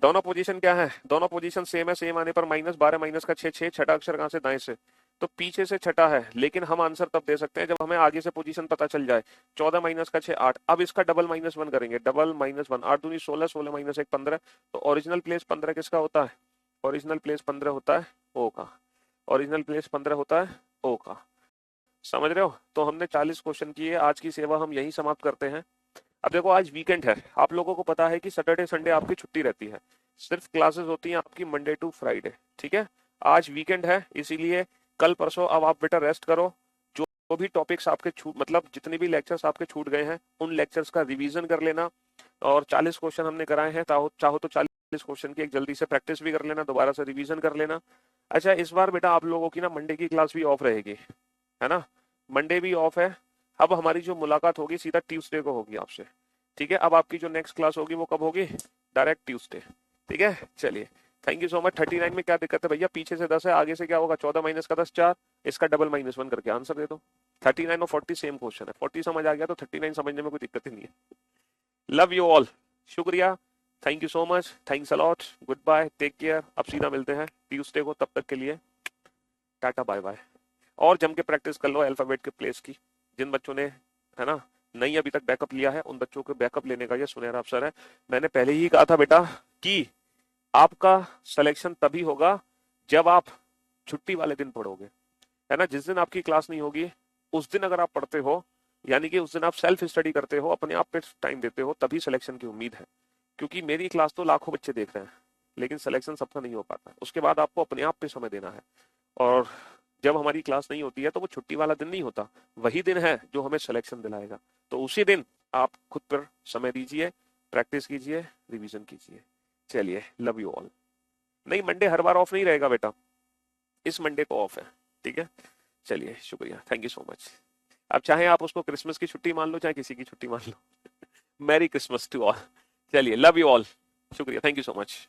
दोनों पोजीशन क्या है, दोनों पोजीशन सेम है, सेम आने पर -12 माइनस का 6 6, छठा अक्षर कहां से, दाएं से, तो पीछे से छठा है। लेकिन हम आंसर तब दे सकते हैं जब हमें आगे से पोजीशन पता चल जाए। 14 माइनस का 6 8, अब इसका डबल -1 करेंगे, डबल -1, 8 दूनी 16, 16 माइनस 1 15, तो ओरिजिनल प्लेस 15 किसका होता है, ओरिजिनल प्लेस 15 होता है ओ का, ओरिजिनल प्लेस 15 होता है ओ का। समझ रहे हो? तो हमने 40 क्वेश्चन किए, आज की सेवा हम यही समाप्त करते हैं। अब देखो आज वीकेंड है, आप लोगों को पता है कि सैटरडे संडे आपकी छुट्टी रहती है, सिर्फ क्लासेस होती हैं आपकी मंडे टू फ्राइडे, ठीक है। आज वीकेंड है, इसीलिए कल परसों अब आप बेटा रेस्ट करो। जो भी टॉपिक्स आपके छूट, मतलब जितने भी लेक्चर्स आपके छूट गए हैं, उन लेक्चर्स का रिवीजन कर लेना। और 40 क्वेश्चन हमने कराए हैं, चाहो तो 40 क्वेश्चन की एक जल्दी से प्रैक्टिस भी कर लेना, दोबारा से रिवीजन कर लेना। अच्छा इस बार बेटा आप लोगों की ना मंडे की क्लास भी ऑफ रहेगी, है ना, मंडे भी ऑफ है। अब हमारी जो मुलाकात होगी सीधा ट्यूसडे को होगी आपसे, ठीक है। अब आपकी जो नेक्स्ट क्लास होगी वो कब होगी, डायरेक्ट ट्यूसडे, ठीक है। चलिए थैंक यू सो मच। 39 में क्या दिक्कत है भैया, पीछे से 10 है, आगे से क्या होगा, 14 माइनस का 10 4, इसका डबल -1 करके आंसर दे दो। 39 और 40 सेम क्वेश्चन है, 40 समझ आ गया तो 39 समझने में कोई दिक्कत ही नहीं है। लव यू ऑल, शुक्रिया, thank you so much, thanks a lot, goodbye, take care. अब सीधा मिलते हैं ट्यूसडे को, तब तक के लिए टाटा बाय बाय। और जम के प्रैक्टिस कर लो अल्फाबेट के प्लेस की। जिन बच्चों ने, है ना, नहीं अभी तक बैकअप लिया है, उन बच्चों को बैकअप लेने का ये सुनहरा अवसर है। मैंने पहले ही कहा था बेटा कि आपका सिलेक्शन तभी होगा जब आप छुट्टी वाले दिन पढ़ोगे, है ना। जिस दिन आपकी क्लास नहीं होगी उस दिन अगर आप पढ़ते हो, यानी कि उस दिन आप सेल्फ स्टडी करते हो, अपने आप पे टाइम देते हो, तभी सिलेक्शन की उम्मीद है। क्योंकि मेरी क्लास तो लाखों बच्चे देख रहे हैं, लेकिन सिलेक्शन सबका नहीं हो पाता। उसके बाद आपको अपने आप पे समय देना है। और जब हमारी क्लास नहीं होती है तो वो छुट्टी वाला दिन नहीं होता, वही दिन है जो हमें सिलेक्शन दिलाएगा। तो उसी दिन आप खुद पर समय दीजिए, प्रैक्टिस कीजिए, रिवीजन कीजिए। चलिए, लव यू ऑल। नहीं, मंडे हर बार ऑफ नहीं रहेगा बेटा, इस मंडे को ऑफ है, ठीक है। चलिए, शुक्रिया, थैंक यू सो मच। अब चाहे आप उसको क्रिसमस की छुट्टी मान लो, चाहे किसी की छुट्टी मान लो। Merry Christmas to all. चलिए, लव यू ऑल, शुक्रिया, थैंक यू सो मच।